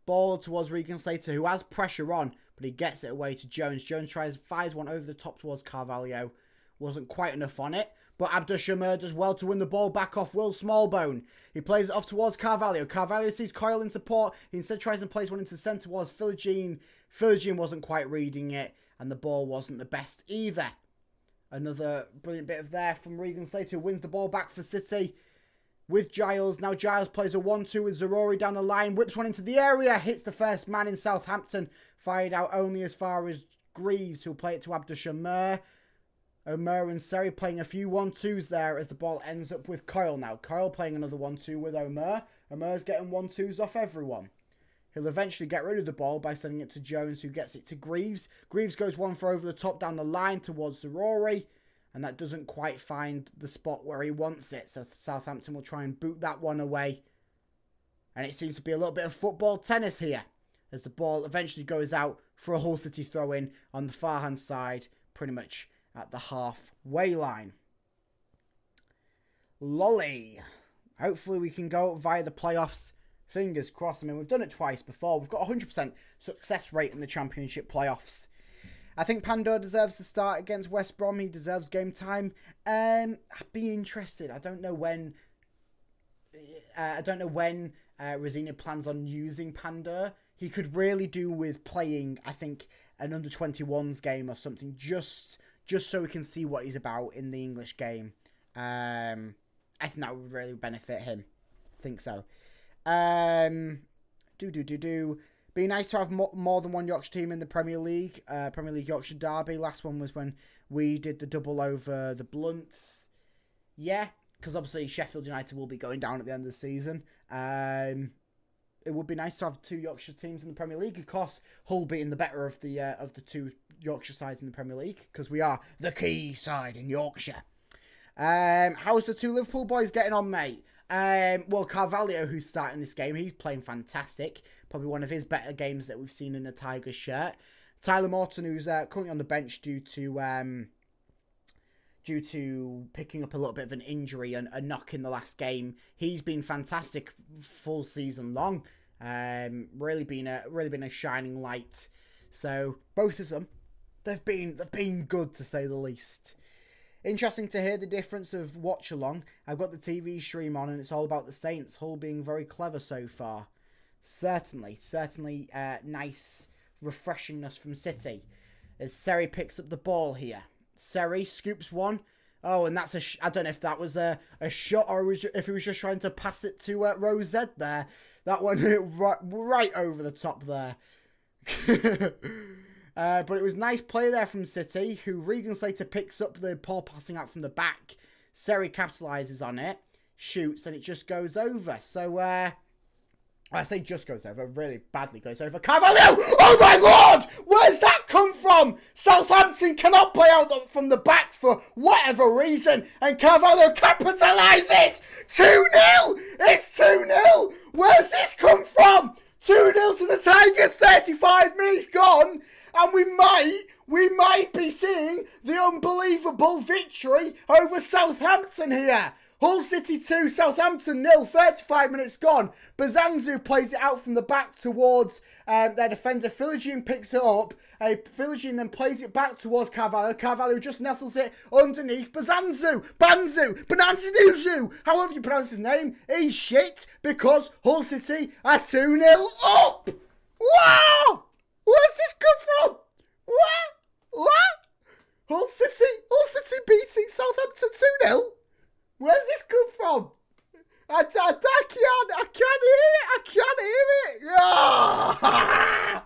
Ball towards Regan Slater, who has pressure on, but he gets it away to Jones. Jones fires one over the top towards Carvalho. Wasn't quite enough on it, but Abdushamir does well to win the ball back off Will Smallbone. He plays it off towards Carvalho. Carvalho sees Coyle in support. He instead tries and plays one into the centre towards Philogene. Philogene wasn't quite reading it, and the ball wasn't the best either. Another brilliant bit of there from Regan Slater, who wins the ball back for City with Giles. Now Giles plays a 1-2 with Zarori down the line, whips one into the area, hits the first man in Southampton, fired out only as far as Greaves, who'll play it to Abdushamir. Omer and Seri playing a few 1-2s there as the ball ends up with Coyle now. Coyle playing another 1-2 with Omer. Omer's getting 1-2s off everyone. He'll eventually get rid of the ball by sending it to Jones, who gets it to Greaves. Greaves goes one for over the top down the line towards Zarori, and that doesn't quite find the spot where he wants it. So Southampton will try and boot that one away. And it seems to be a little bit of football tennis here, as the ball eventually goes out for a Hull City throw-in on the far-hand side, pretty much at the halfway line. Lolly. Hopefully we can go via the playoffs. Fingers crossed. I mean, we've done it twice before. We've got a 100% success rate in the Championship playoffs. I think Pandor deserves to start against West Brom. He deserves game time. I'd be interested. I don't know when Rosina plans on using Pandor. He could really do with playing, I think, an under-21s game or something, just so we can see what he's about in the English game. I think that would really benefit him. I think so. Be nice to have more than one Yorkshire team in the Premier League. Premier League Yorkshire Derby. Last one was when we did the double over the Blunts. Yeah, because obviously Sheffield United will be going down at the end of the season. It would be nice to have two Yorkshire teams in the Premier League. Of course, Hull being the better of the two Yorkshire sides in the Premier League, because we are the key side in Yorkshire. How's the two Liverpool boys getting on, mate? Well, Carvalho, who's starting this game, he's playing fantastic. Probably one of his better games that we've seen in the Tigers shirt. Tyler Morton, who's currently on the bench due to picking up a little bit of an injury and a knock in the last game. He's been fantastic full season long. Really been a shining light. So both of them, they've been good to say the least. Interesting to hear the difference of watch along. I've got the TV stream on and it's all about the Saints. Hull being very clever so far. Certainly nice refreshingness from City. As Seri picks up the ball here. Seri scoops one. Oh, and that's I don't know if that was a shot or if he was just trying to pass it to Rosette there. That one right over the top there. But it was nice play there from City, who Regan Slater picks up the ball passing out from the back. Seri capitalises on it, shoots, and it just goes over. So, I say just goes over, really badly goes over. Carvalho! Oh my lord! Where's that come from? Southampton cannot play out from the back for whatever reason, and Carvalho capitalises! 2-0! It's 2-0! Where's this come from? 2-0 to the Tigers, 35 minutes gone, and we might be seeing the unbelievable victory over Southampton here. Hull City 2, Southampton 0, 35 minutes gone. Bazanzu plays it out from the back towards their defender. Philogene picks it up. Philogene then plays it back towards Carvalho. Carvalho just nestles it underneath Bananzu, however you pronounce his name. He's shit because Hull City are 2-0 up. Wow! Where's this come from? What? Hull City beating Southampton 2-0? Where's this come from? I can't hear it. Oh!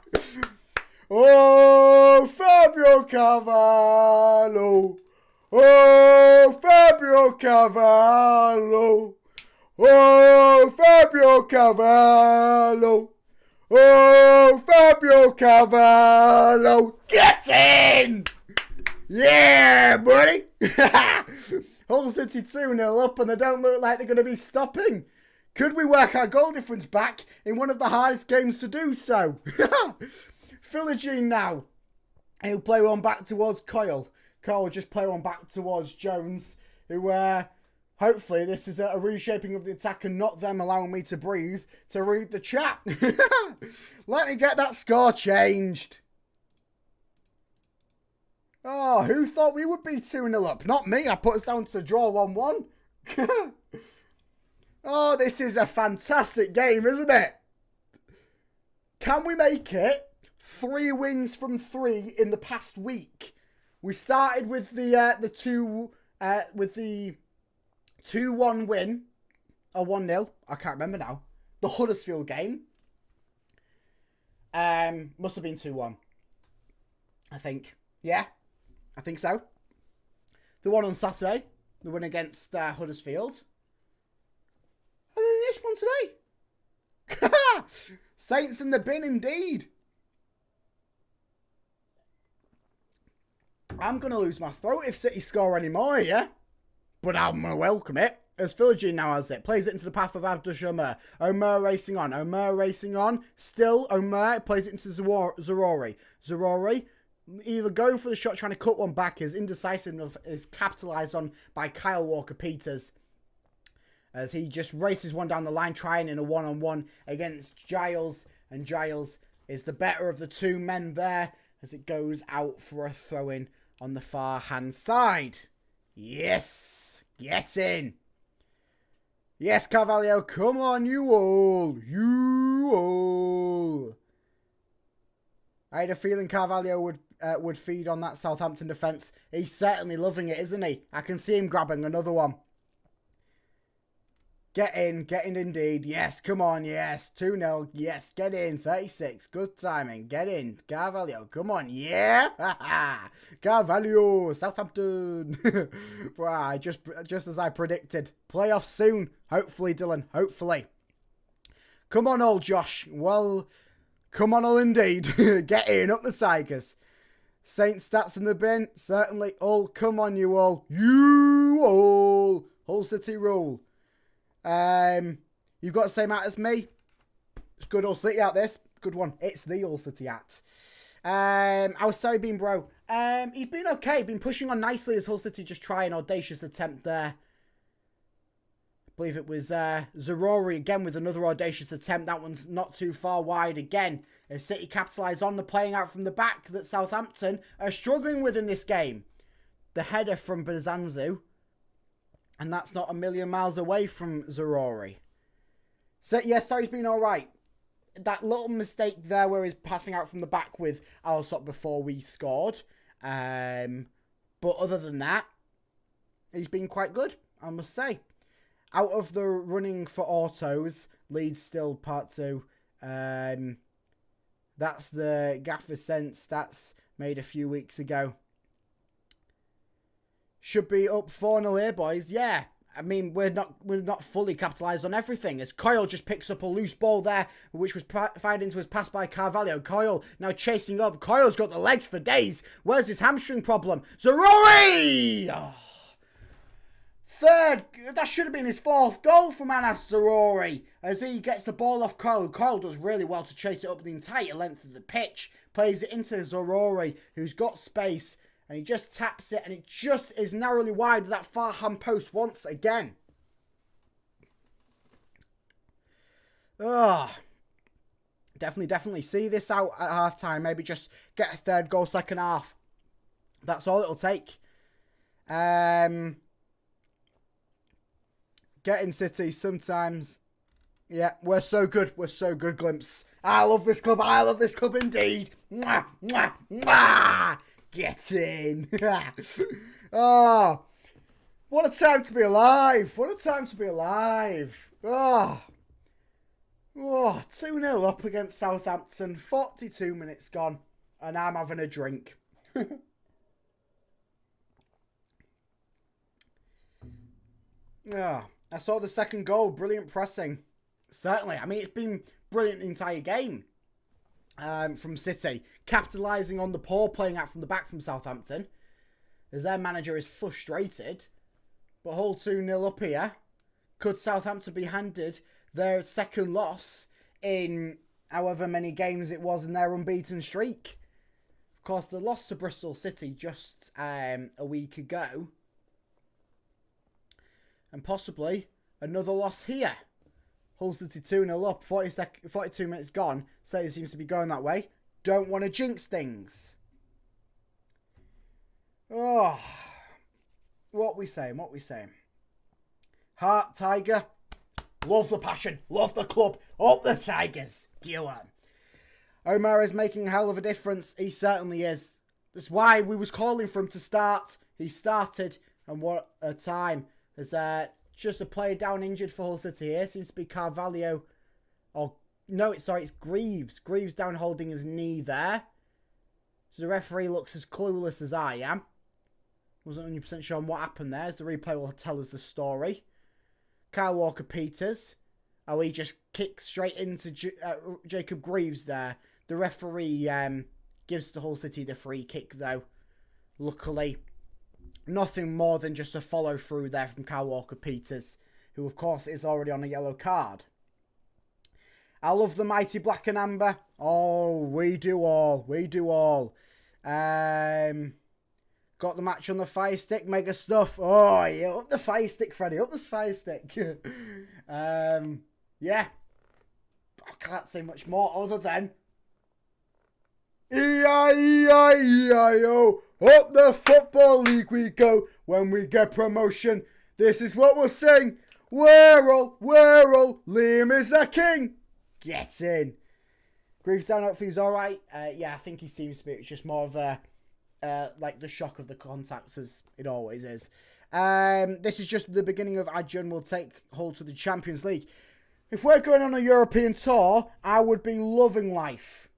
Carvalho. Oh, Fabio Carvalho. Get in! Yeah, buddy. Hull City 2-0 up, and they don't look like they're going to be stopping. Could we work our goal difference back in one of the hardest games to do so? Philogene now. He'll play one back towards Coyle. Coyle will just play one back towards Jones, who, hopefully this is a reshaping of the attack and not them allowing me to breathe to read the chat. Let me get that score changed. Oh, who thought we would be 2-0 up? Not me. I put us down to draw 1-1. Oh, this is a fantastic game, isn't it? Can we make it 3 wins from 3 in the past week? We started with the 2-1 win, or 1-0. I can't remember now. The Huddersfield game. Must have been 2-1. I think. Yeah, I think so. The one on Saturday, the win against Huddersfield. And then this one today. Saints in the bin indeed. I'm going to lose my throat if City score any more, yeah? But I'm going to welcome it. As Philogene now has it. Plays it into the path of Abdush Omer. Omer racing on. Omer racing on. Still, Omer plays it into Zaroury. Zaroury either going for the shot, trying to cut one back. His indecisiveness is capitalised on by Kyle Walker-Peters, as he just races one down the line, trying in a one-on-one against Giles. And Giles is the better of the 2 men there, as it goes out for a throw-in on the far-hand side. Yes! Get in! Yes, Carvalho, come on, you all! You all! I had a feeling Carvalho would feed on that Southampton defence. He's certainly loving it, isn't he? I can see him grabbing another one. Get in indeed. Yes, come on, yes. 2-0, yes, get in. 36, good timing. Get in. Carvalho, come on, yeah. Carvalho, Southampton. Wow, just as I predicted. Playoffs soon, hopefully, Dylan, hopefully. Come on, old Josh. Well, come on, all indeed. Get in, up the Tigers. Saint stats in the bin, certainly. All, come on, you all. You all. Hull City rule. You've got the same hat as me. It's good Hull City at this. Good one. It's the Hull City hat. How's Sorry been, bro? He's been okay. Been pushing on nicely as Hull City just try an audacious attempt there. I believe it was Zaroury again with another audacious attempt. That one's not too far wide again. As City capitalise on the playing out from the back that Southampton are struggling with in this game. The header from Berzanzu. And that's not a million miles away from Zaroury. So, yeah, Sarri's been alright. That little mistake there where he's passing out from the back with Alsop before we scored. But other than that, he's been quite good, I must say. Out of the running for autos, Leeds still part 2. That's the Gaffer Sense stats made a few weeks ago. Should be up 4-0 here, boys. Yeah. I mean, we're not fully capitalised on everything. As Coyle just picks up a loose ball there, which was fired into his pass by Carvalho. Coyle now chasing up. Coyle's got the legs for days. Where's his hamstring problem? Zaroury! Oh. Third. That should have been his 4th goal from Anas Zaroury. As he gets the ball off Coyle. Coyle does really well to chase it up the entire length of the pitch. Plays it into Zaroury, who's got space. And he just taps it, and it just is narrowly wide of that far hand post once again. Oh, definitely see this out at half time. Maybe just get a 3rd goal second half. That's all it'll take. Getting City sometimes. Yeah, we're so good. We're so good, Glimpse. I love this club. I love this club indeed. Mwah, mwah, mwah. Get in. Oh, what a time to be alive. What a time to be alive. Oh, 2-0 up against Southampton. 42 minutes gone. And I'm having a drink. Yeah, I saw the 2nd goal. Brilliant pressing. Certainly. I mean, it's been brilliant the entire game from City, capitalising on the poor playing out from the back from Southampton, as their manager is frustrated. But Hull 2-0 up here. Could Southampton be handed their second loss in however many games it was in their unbeaten streak? Of course, the loss to Bristol City just a week ago. And possibly another loss here. Hull City 2-0 up, 42 minutes gone. Say it seems to be going that way. Don't want to jinx things. Oh, what we saying? Heart, Tiger. Love the passion. Love the club. Up the Tigers. Go on. Omar is making a hell of a difference. He certainly is. That's why we was calling for him to start. He started, and what a time. There's just a player down injured for Hull City here. Seems to be Carvalho. Oh, no, it's Greaves. Greaves down holding his knee there. So the referee looks as clueless as I am. Wasn't 100% sure on what happened there, as the replay will tell us the story. Kyle Walker-Peters. Oh, he just kicks straight into Jacob Greaves there. The referee gives the Hull City the free kick, though. Luckily, nothing more than just a follow-through there from Kyle Walker-Peters, who, of course, is already on a yellow card. I love the mighty black and amber. Oh, we do all. We do all. Got the match on the Fire Stick. Mega stuff. Oh, yeah. Up the Fire Stick, Freddie. Up the Fire Stick. Yeah. I can't say much more other than E-I-E-I-E-I-O. Up the Football League we go. When we get promotion, this is what we'll sing. We're all, Liam is the king. Get in. Greaves down, hopefully he's alright. Yeah, I think he seems to be. It's just more of a like the shock of the contacts, as it always is. This is just the beginning of Adjon will take Hull to the Champions League. If we're going on a European tour, I would be loving life.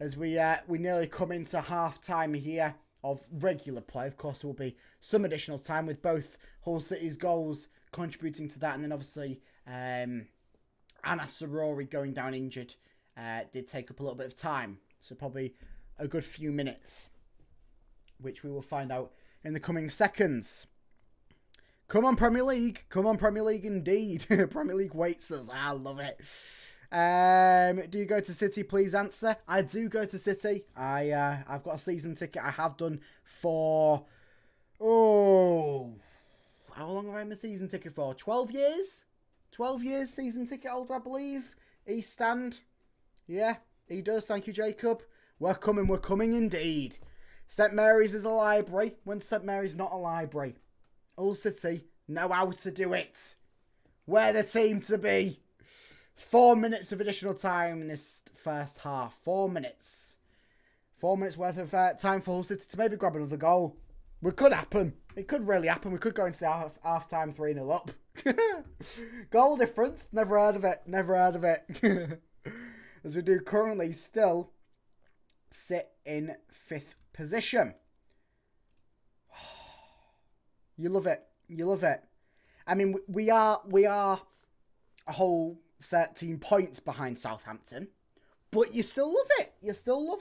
As we nearly come into half time here of regular play. Of course, there will be some additional time with both Hull City's goals contributing to that, and then obviously Anas Sarori going down injured did take up a little bit of time. So probably a good few minutes, which we will find out in the coming seconds. Come on, Premier League. Come on, Premier League, indeed. Premier League waits us. I love it. Do you go to City? Please answer. I do go to City. I've got a season ticket. I have done for... Oh... How long have I had my season ticket for? 12 years? 12 years season ticket holder, I believe. East Stand. Yeah, he does. Thank you, Jacob. We're coming indeed. St Mary's is a library when St Mary's not a library. Hull City know how to do it. We're the team to be. 4 minutes of additional time in this first half. 4 minutes. 4 minutes worth of time for Hull City to maybe grab another goal. It could happen. It could really happen. We could go into the half time 3-0 up. Goal difference. Never heard of it. As we do currently still sit in 5th position. You love it. I mean, we are a whole 13 points behind Southampton, but you still love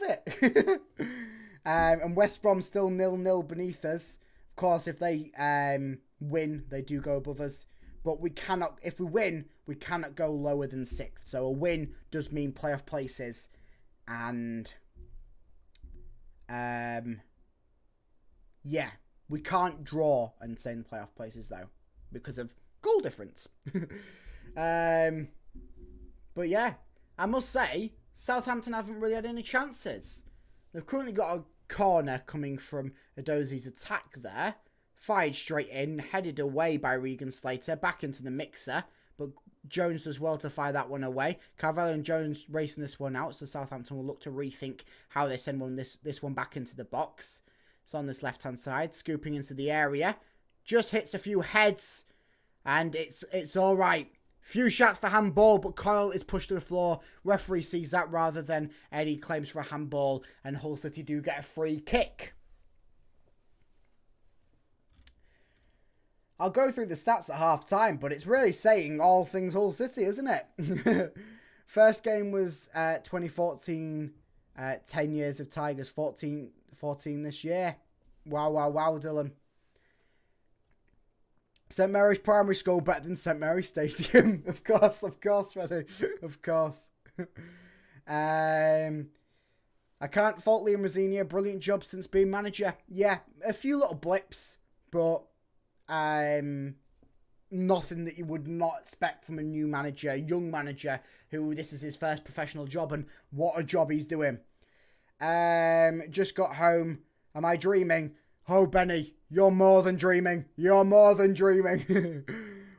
it. And West Brom still 0-0 beneath us. Of course, if they win, they do go above us. But we cannot, if we win, we cannot go lower than 6th. So a win does mean playoff places. And yeah, we can't draw and stay in the playoff places though, because of goal difference. But yeah, I must say, Southampton haven't really had any chances. They've currently got a corner coming from Edozi's attack there. Fired straight in, headed away by Regan Slater, back into the mixer. But Jones does well to fire that one away. Carvalho and Jones racing this one out, so Southampton will look to rethink how they send this one back into the box. It's on this left-hand side, scooping into the area. Just hits a few heads, and it's all right. Few shots for handball, but Coyle is pushed to the floor. Referee sees that rather than Eddie claims for a handball, and Hull City do get a free kick. I'll go through the stats at half time, but it's really saying all things Hull City, isn't it? First game was 2014, 10 years of Tigers, 14 this year. Wow, wow, wow, Dylan. St Mary's Primary School better than St Mary's Stadium. Of course, Freddie. Of course. I can't fault Liam Rosenior. Brilliant job since being manager. Yeah, a few little blips, but nothing that you would not expect from a new manager, young manager, who this is his first professional job, and what a job he's doing. Just got home. Am I dreaming? Oh, Benny, you're more than dreaming. You're more than dreaming.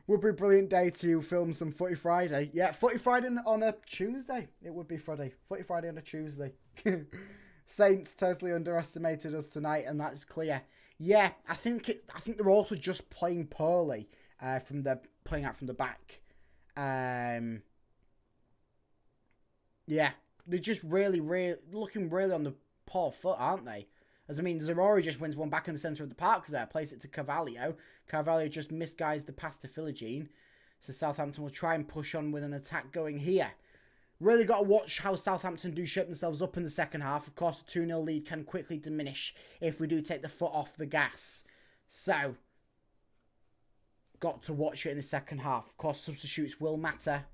Would be a brilliant day to film some Footy Friday. Yeah, Footy Friday on a Tuesday. It would be Friday. Footy Friday on a Tuesday. Saints totally underestimated us tonight, and that's clear. Yeah, I think they're also just playing poorly playing out from the back. Yeah, they're just really looking really on the poor foot, aren't they? As I mean, Zaroury just wins one back in the centre of the park there, plays it to Carvalho. Carvalho just misguides the pass to Philogene. So Southampton will try and push on with an attack going here. Really got to watch how Southampton do shape themselves up in the second half. Of course, a 2-0 lead can quickly diminish if we do take the foot off the gas. So, got to watch it in the second half. Of course, substitutes will matter,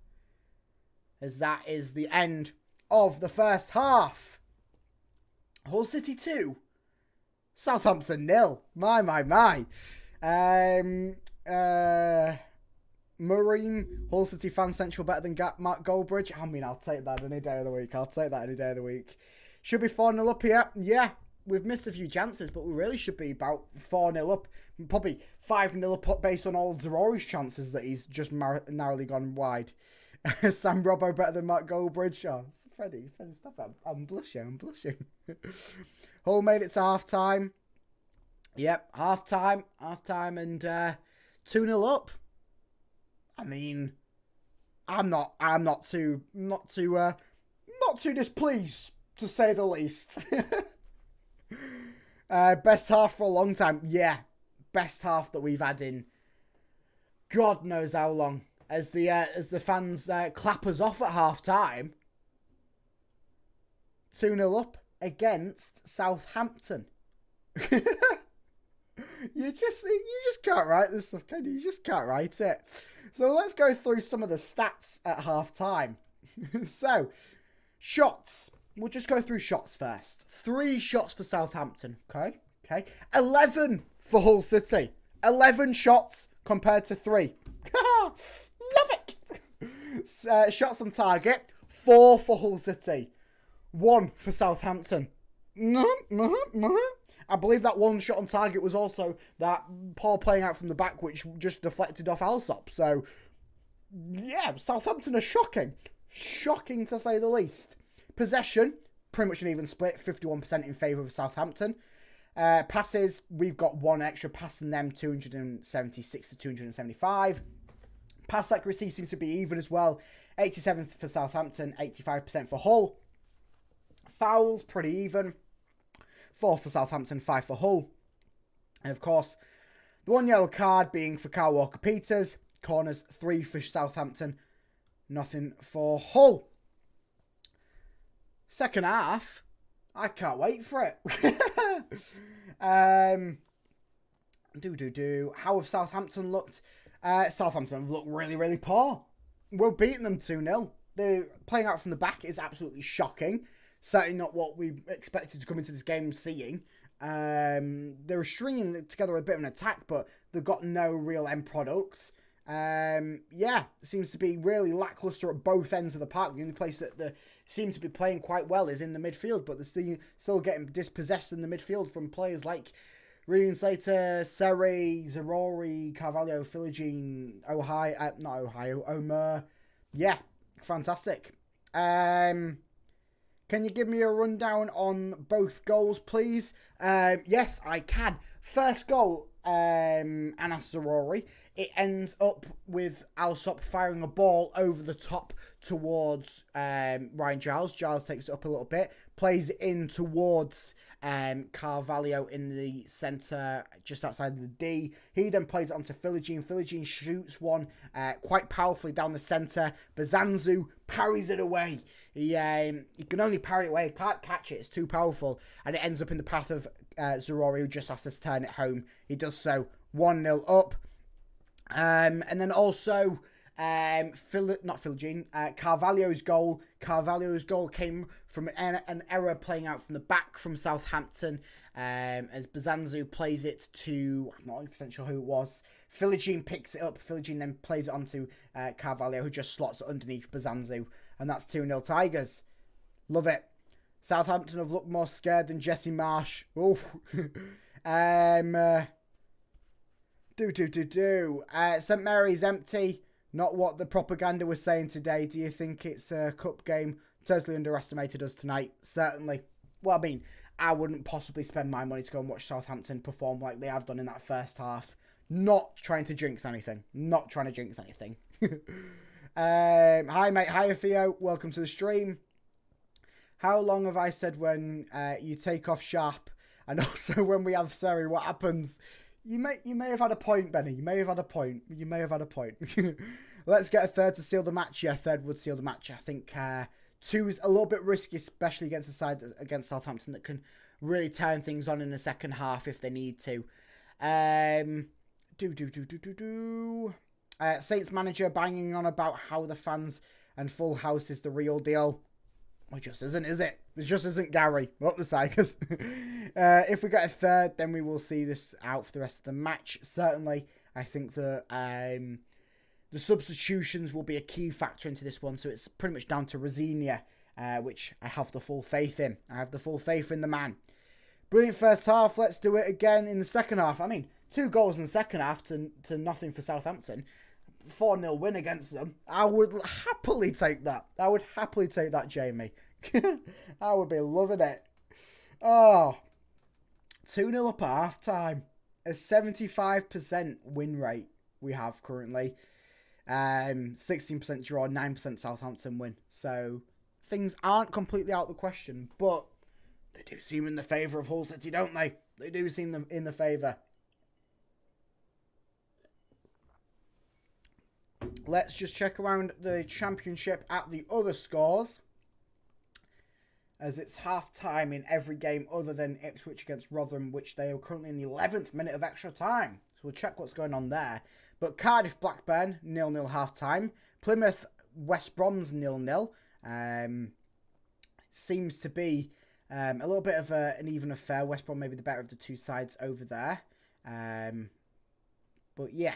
as that is the end of the first half. Hull City 2. Southampton 0. My. Marine, HullCityFanCentral better than Mark Goldbridge. I mean, I'll take that any day of the week. Should be 4-0 up here. Yeah, we've missed a few chances, but we really should be about 4-0 up. Probably 5-0 up based on all Zaroury's chances that he's just narrowly gone wide. Sam Robbo better than Mark Goldbridge. Oh, Freddie, stop. I'm blushing. Hull made it to half-time. Yep, half-time, and 2-0 up. I mean, I'm not too displeased, to say the least. Best half for a long time. Yeah, best half that we've had in God knows how long. As the fans clap us off at half time. 2-0 up against Southampton. You just can't write this stuff, can you? You just can't write it. So let's go through some of the stats at half time. So, shots. We'll just go through shots first. 3 shots for Southampton. Okay. 11 for Hull City. 11 shots compared to 3. Love it. Shots on target. 4 for Hull City. 1 for Southampton. I believe that 1 shot on target was also that Paul playing out from the back, which just deflected off Alsop. So, yeah, Southampton are shocking. Shocking, to say the least. Possession, pretty much an even split, 51% in favour of Southampton. Passes, we've got 1 extra pass than them, 276 to 275. Pass accuracy seems to be even as well. 87 for Southampton, 85% for Hull. Fouls, pretty even. 4 for Southampton, 5 for Hull. And of course, the 1 yellow card being for Kyle Walker-Peters. Corners, 3 for Southampton, nothing for Hull. Second half, I can't wait for it. How have Southampton looked? Southampton have looked really, really poor. We're beating them 2-0. They're playing out from the back is absolutely shocking. Certainly not what we expected to come into this game seeing. They were stringing together a bit of an attack, but they've got no real end product. It seems to be really lacklustre at both ends of the park. The only place that they seem to be playing quite well is in the midfield, but they're still getting dispossessed in the midfield from players like Ryan Slater, Seri, Zaroury, Carvalho, Philogene, Omer. Yeah, fantastic. Can you give me a rundown on both goals, please? Yes, I can. First goal, Anas Zaroury. It ends up with Alsop firing a ball over the top towards Ryan Giles. Giles takes it up a little bit, plays in towards Carvalho in the centre, just outside of the D. He then plays it onto Philogene. Philogene shoots one quite powerfully down the centre. Bazanzu parries it away. He can only parry it away. He can't catch it. It's too powerful. And it ends up in the path of Zaroury, who just has to turn it home. He does so. 1-0 up. And then also... Carvalho's goal. Carvalho's goal came from an error playing out from the back from Southampton. As Bazanzu plays it to, I'm not 100% sure who it was. Philogene picks it up. Philogene then plays it onto Carvalho, who just slots it underneath Bazanzu. And that's 2-0 Tigers. Love it. Southampton have looked more scared than Jesse Marsh. Oh. St Mary's empty. Not what the propaganda was saying today. Do you think it's a cup game? Totally underestimated us tonight. Certainly. Well, I mean, I wouldn't possibly spend my money to go and watch Southampton perform like they have done in that first half. Not trying to jinx anything. Not trying to jinx anything. Hi, mate. Hi, Theo. Welcome to the stream. How long have I said when you take off Sharp? And also when we have Surrey, what happens? You may have had a point, Benny. You may have had a point. Let's get a third to seal the match. Yeah, third would seal the match. I think 2 is a little bit risky, especially against a side against Southampton that can really turn things on in the second half if they need to. Saints manager banging on about how the fans and full house is the real deal. Well, it just isn't, is it? It just isn't Gary. Up the Tigers. If we get a third, then we will see this out for the rest of the match. Certainly, I think that the substitutions will be a key factor into this one. So it's pretty much down to Rosinia, which I have the full faith in. I have the full faith in the man. Brilliant first half. Let's do it again in the second half. I mean, 2 goals in the second half to nothing for Southampton. 4-0 win against them. I would happily take that. I would happily take that, Jamie. I would be loving it. Oh, 2-0 up at half time. A 75% win rate we have currently. 16% draw, 9% Southampton win. So things aren't completely out of the question, but they do seem in the favour of Hull City, don't they? They do seem them in the favour. Let's just check around the championship at the other scores. As it's half-time in every game other than Ipswich against Rotherham, which they are currently in the 11th minute of extra time. So we'll check what's going on there. But Cardiff Blackburn, 0-0 half-time. Plymouth West Brom's 0-0. Seems to be a little bit of an even affair. West Brom may be the better of the two sides over there. But yeah.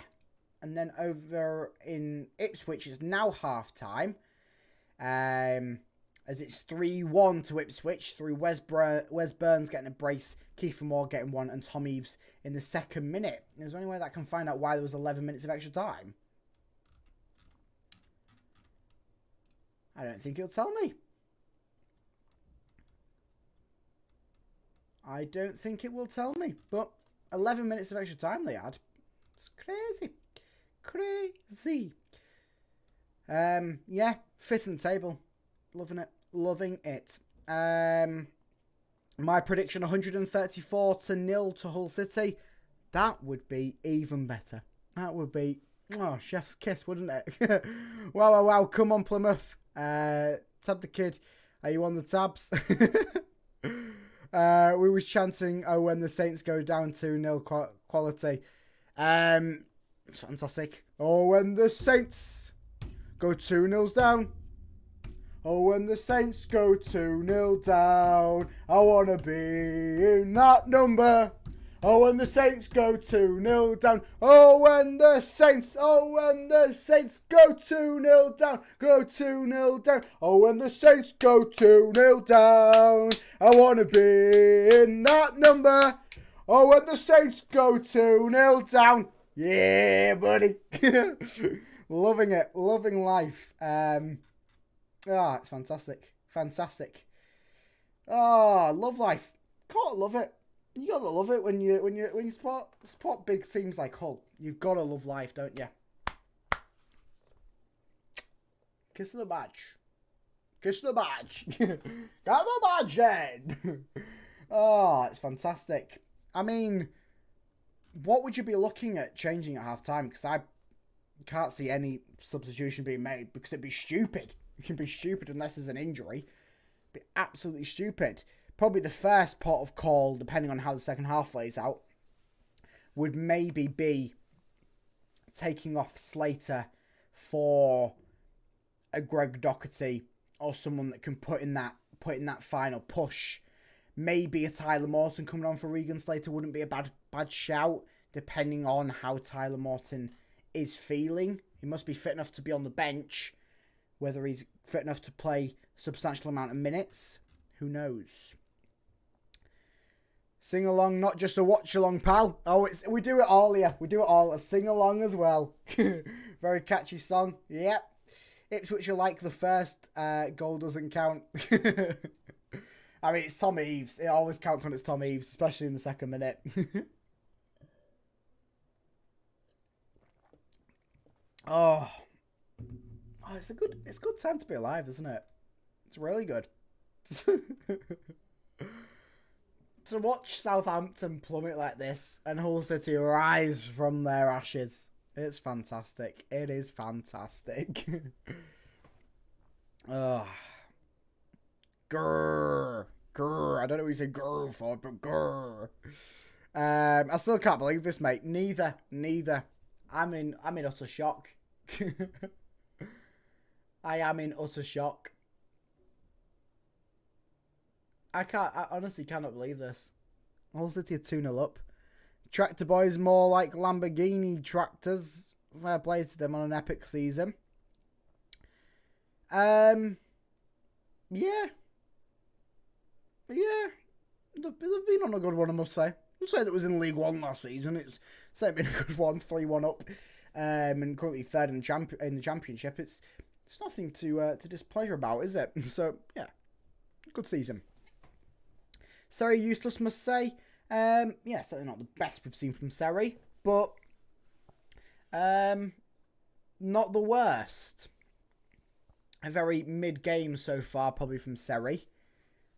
And then over in Ipswich, it's now half-time. As it's 3-1 to Ipswich through Wes Burns getting a brace, Kiefer Moore getting one, and Tom Eaves in the second minute. Is there any way that I can find out why there was 11 minutes of extra time? I don't think it'll tell me. I don't think it will tell me. But 11 minutes of extra time they had. It's crazy. Crazy. Yeah, 5th in the table. Loving it. Loving it. My prediction, 134-0 to Hull City. That would be even better. That would be, oh, chef's kiss, wouldn't it? Wow. Come on, Plymouth. Tab the kid. Are you on the tabs? We was chanting, oh, when the Saints go down to 0 quality. It's fantastic. Oh, when the Saints go 2-0 down. Oh, when the Saints go 2-0 down. I want to be in that number. Oh, when the Saints go 2-0 down. Oh, when the Saints go 2-0 down. Go 2-0 down. Oh, when the Saints go 2-0 down. I want to be in that number. Oh, when the Saints go 2-0 down. Yeah, buddy. Loving it. Loving life. It's fantastic. Fantastic. Oh, love life. Can't love it. You gotta love it when you support big teams like Hull. You've gotta love life, don't you? Kiss of the badge. Kiss the badge. Get the badge then. Oh, it's fantastic. I mean, what would you be looking at changing at half time? Because I can't see any substitution being made because it'd be stupid. It can be stupid unless there's an injury. It'd be absolutely stupid. Probably the first pot of call, depending on how the second half plays out, would maybe be taking off Slater for a Greg Doherty or someone that can put in that final push. Maybe a Tyler Morton coming on for Regan Slater wouldn't be a bad shout, depending on how Tyler Morton is feeling. He must be fit enough to be on the bench. Whether he's fit enough to play a substantial amount of minutes, who knows? Sing along, not just a watch along, pal. Oh, we do it all here. We do it all. A sing along as well. Very catchy song. Yep. Ipswich are like the first goal doesn't count. I mean, it's Tom Eaves. It always counts when it's Tom Eaves, especially in the second minute. Oh, it's good time to be alive, isn't it? It's really good. To watch Southampton plummet like this and Hull City rise from their ashes. It's fantastic. It is fantastic. Oh. Grrr. Grrr. I don't know what you say grrr for, but grrr. I still can't believe this, mate. Neither. I'm in utter shock. I am in utter shock. I honestly cannot believe this. Hull City are 2-0 up. Tractor boys more like Lamborghini tractors. Fair play to them on an epic season. Yeah. They've been on a good one, I must say. I'd say that was in League One last season. It's certainly been a good one, 3-1 up. And currently third in the championship. It's nothing to displeasure about, is it? So, yeah. Good season. Surrey useless, must say. Yeah, certainly not the best we've seen from Surrey, but not the worst. A very mid-game so far, probably from Surrey.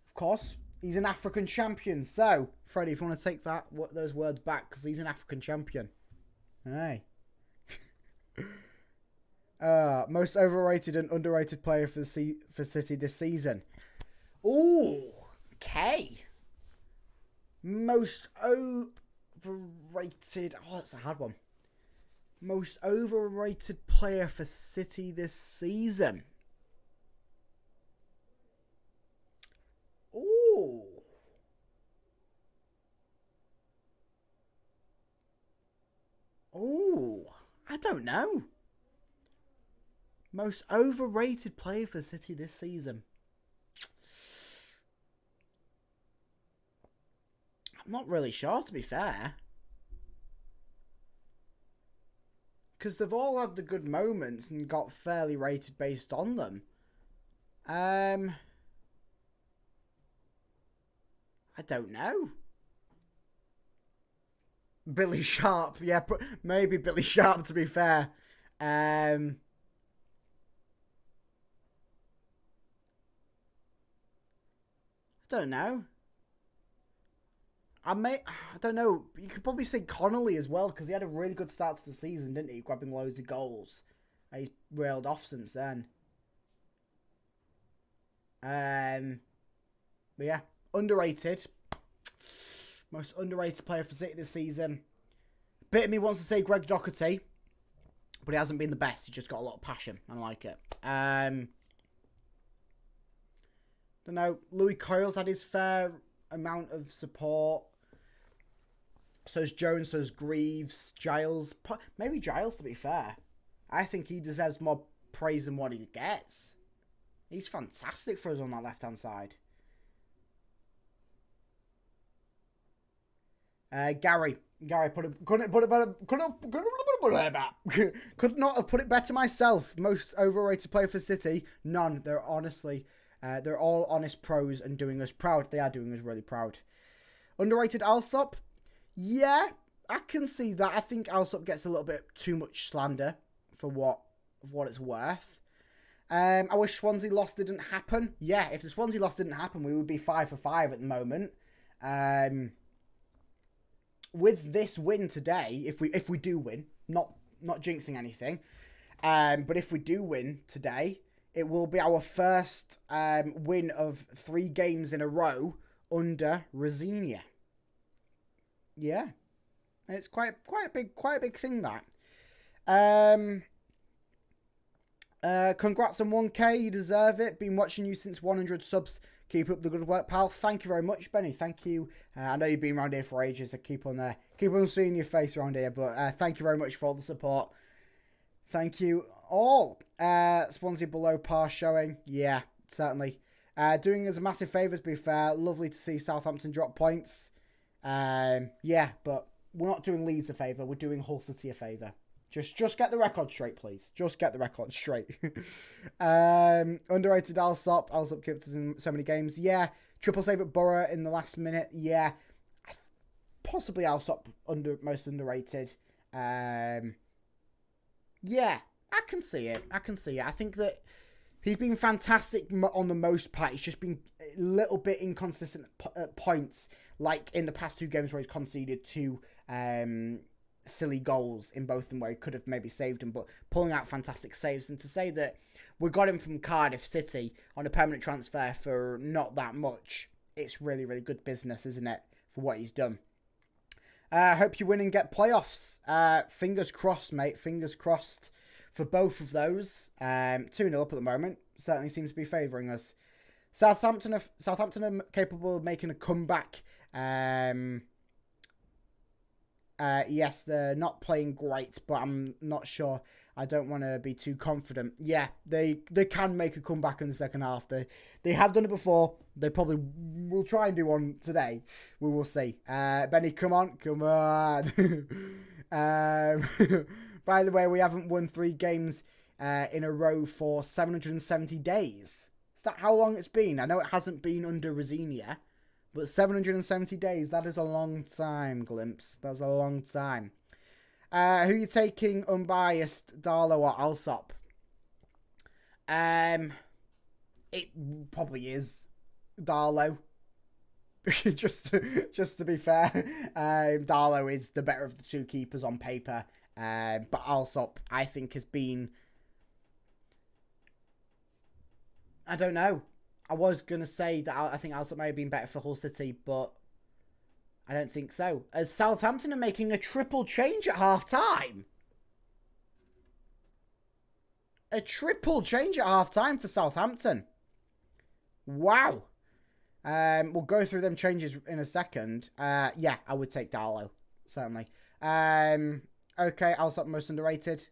Of course, he's an African champion. So, Freddie, if you want to take those words back, because he's an African champion. Hey. Most overrated and underrated player for City this season. Ooh, okay. Most overrated... Oh, that's a hard one. Most overrated player for City this season. Ooh. Ooh. I don't know. Most overrated player for City this season. I'm not really sure, to be fair. Because they've all had the good moments and got fairly rated based on them. I don't know. Billy Sharp. Yeah, maybe Billy Sharp, to be fair. I don't know. I don't know. You could probably say Connolly as well, because he had a really good start to the season, didn't he? Grabbing loads of goals. He's railed off since then. But yeah, underrated. Most underrated player for City this season. Bit of me wants to say Greg Doherty, but he hasn't been the best. He's just got a lot of passion. I like it. Don't know. Louis Coyle's had his fair amount of support. So's Jones, so's Greaves, Giles. Maybe Giles, to be fair. I think he deserves more praise than what he gets. He's fantastic for us on that left-hand side. Gary could not have put it better myself. Most overrated player for City, none. They're all honest pros and doing us proud. They are doing us really proud. Underrated Alsop, yeah, I can see that. I think Alsop gets a little bit too much slander for what it's worth. I wish Swansea loss didn't happen. Yeah, if the Swansea loss didn't happen, we would be 5 for 5 at the moment. With this win today, if we do win, not jinxing anything, but if we do win today, it will be our first win of 3 games in a row under Rosinia. Yeah, it's quite a big thing that. Congrats on 1K, you deserve it. Been watching you since 100 subs. Keep up the good work, pal. Thank you very much, Benny. Thank you. I know you've been around here for ages. I keep on seeing your face around here, but thank you very much for all the support. Thank you all. Swansea below par showing. Yeah, certainly. Doing us a massive favour, to be fair. Lovely to see Southampton drop points. Yeah, but we're not doing Leeds a favour. We're doing Hull City a favour. Just get the record straight, please. Just get the record straight. Underrated Alsop. Alsop kept us in so many games. Yeah. Triple save at Borough in the last minute. Yeah. Possibly Alsop most underrated. Yeah. I can see it. I think that he's been fantastic on the most part. He's just been a little bit inconsistent at points. Like in the past 2 games where he's conceded 2 silly goals in both of them where he could have maybe saved them, but pulling out fantastic saves. And to say that we got him from Cardiff City on a permanent transfer for not that much, it's really, really good business, isn't it, for what he's done. Hope you win and get playoffs. Fingers crossed, mate. Fingers crossed for both of those. 2-0 up at the moment. Certainly seems to be favouring us. Southampton are capable of making a comeback. Yes, they're not playing great, but I'm not sure. I don't want to be too confident. Yeah, they can make a comeback in the second half. They have done it before. They probably will try and do one today. We will see. Benny, come on. By the way, we haven't won 3 games in a row for 770 days. Is that how long it's been? I know it hasn't been under Rosinia. But 770 days, that is a long time, Glimpse. That's a long time. Who are you taking unbiased, Darlow or Alsop? It probably is Darlow. just to be fair. Darlow is the better of the 2 keepers on paper. But Alsop, I think, has been... I don't know. I was going to say that I think Alsop may have been better for Hull City, but I don't think so. As Southampton are making a triple change at half-time. A triple change at half-time for Southampton. Wow. We'll go through them changes in a second. Yeah, I would take Darlow, certainly. Okay, Alsop most underrated.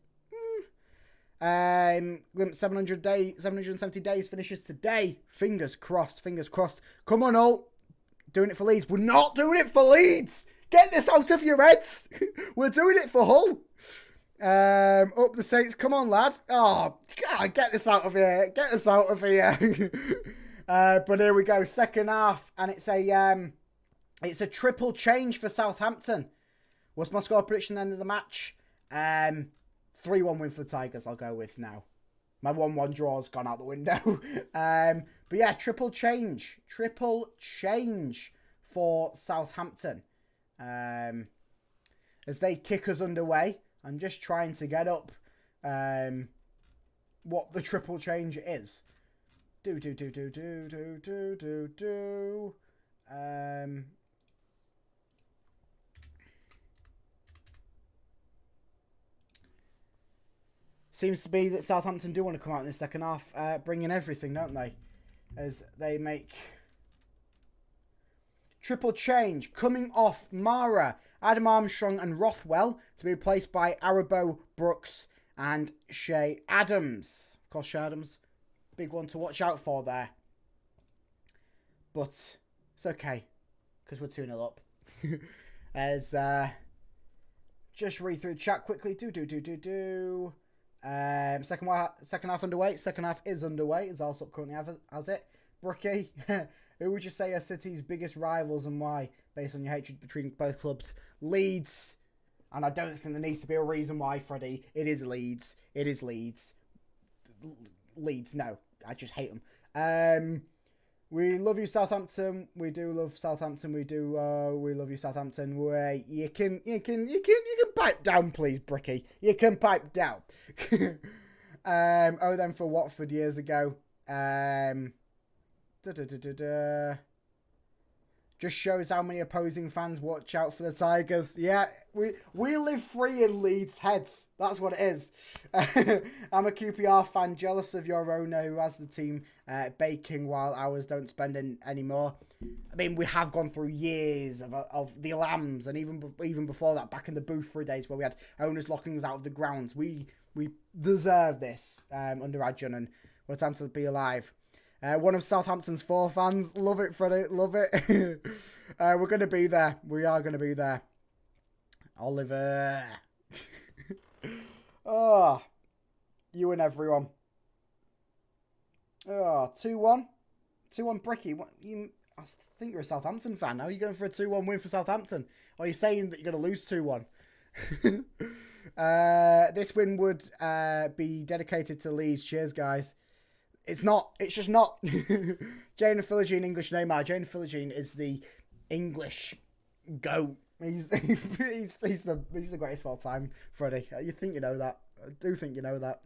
770 days finishes today. Fingers crossed. Come on, all. Doing it for Leeds. We're not doing it for Leeds. Get this out of your heads. We're doing it for Hull. Up the Saints. Come on, lad. Oh, God, get this out of here. But here we go. Second half. And it's a triple change for Southampton. What's my score prediction at the end of the match? 3-1 win for the Tigers, I'll go with now. My 1-1 draw's gone out the window. But yeah, triple change for Southampton. As they kick us underway. I'm just trying to get up what the triple change is. Seems to be that Southampton do want to come out in the second half, bringing everything, don't they? As they make triple change, coming off Mara, Adam Armstrong and Rothwell to be replaced by Arabo, Brooks and Shea Adams. Of course, Shea Adams, big one to watch out for there. But it's okay, because we're 2-0 up. As, just read through the chat quickly. Second half underway. Second half is underway, as Alsop currently has it. Brookie, who would you say are City's biggest rivals and why, based on your hatred between both clubs? Leeds. And I don't think there needs to be a reason why, Freddie. It is Leeds. Leeds. No, I just hate them. We love you, Southampton. We do love Southampton. We love you, Southampton. You can pipe down, please, Bricky. You can pipe down. Then for Watford years ago. Just shows how many opposing fans watch out for the Tigers. Yeah, we live free in Leeds heads. That's what it is. I'm a QPR fan, jealous of your owner who has the team baking while ours don't spend any more. I mean, we have gone through years of the lambs, and even before that, back in the Boothroyd days where we had owners locking us out of the grounds. We deserve this under Adjon, and what a time to be alive. One of Southampton's 4 fans. Love it, Freddie. Love it. We're going to be there. We are going to be there. Oliver. Oh, you and everyone. Oh, 2-1. 2-1 Bricky. I think you're a Southampton fan. How are you going for a 2-1 win for Southampton? Or are you saying that you're going to lose 2-1? This win would be dedicated to Leeds. Cheers, guys. It's not. It's just not. Jane Philogene, English Neymar. Jane Philogene is the English GOAT. He's the greatest of all time, Freddie. You think you know that? I do think you know that.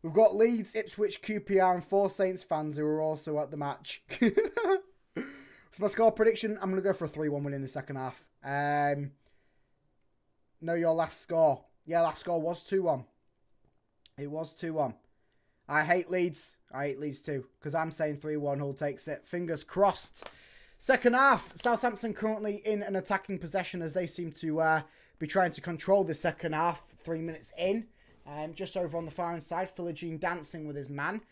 We've got Leeds, Ipswich, QPR, and 4 Saints fans who are also at the match. So my score prediction, I'm going to go for a 3-1 win in the second half. Know your last score. Yeah, last score was 2-1. It was 2-1. I hate Leeds. I hate Leeds too, because I'm saying 3-1. Hull takes it. Fingers crossed. Second half. Southampton currently in an attacking possession as they seem to be trying to control the second half. 3 minutes in. Just over on the far side. Philogene dancing with his man.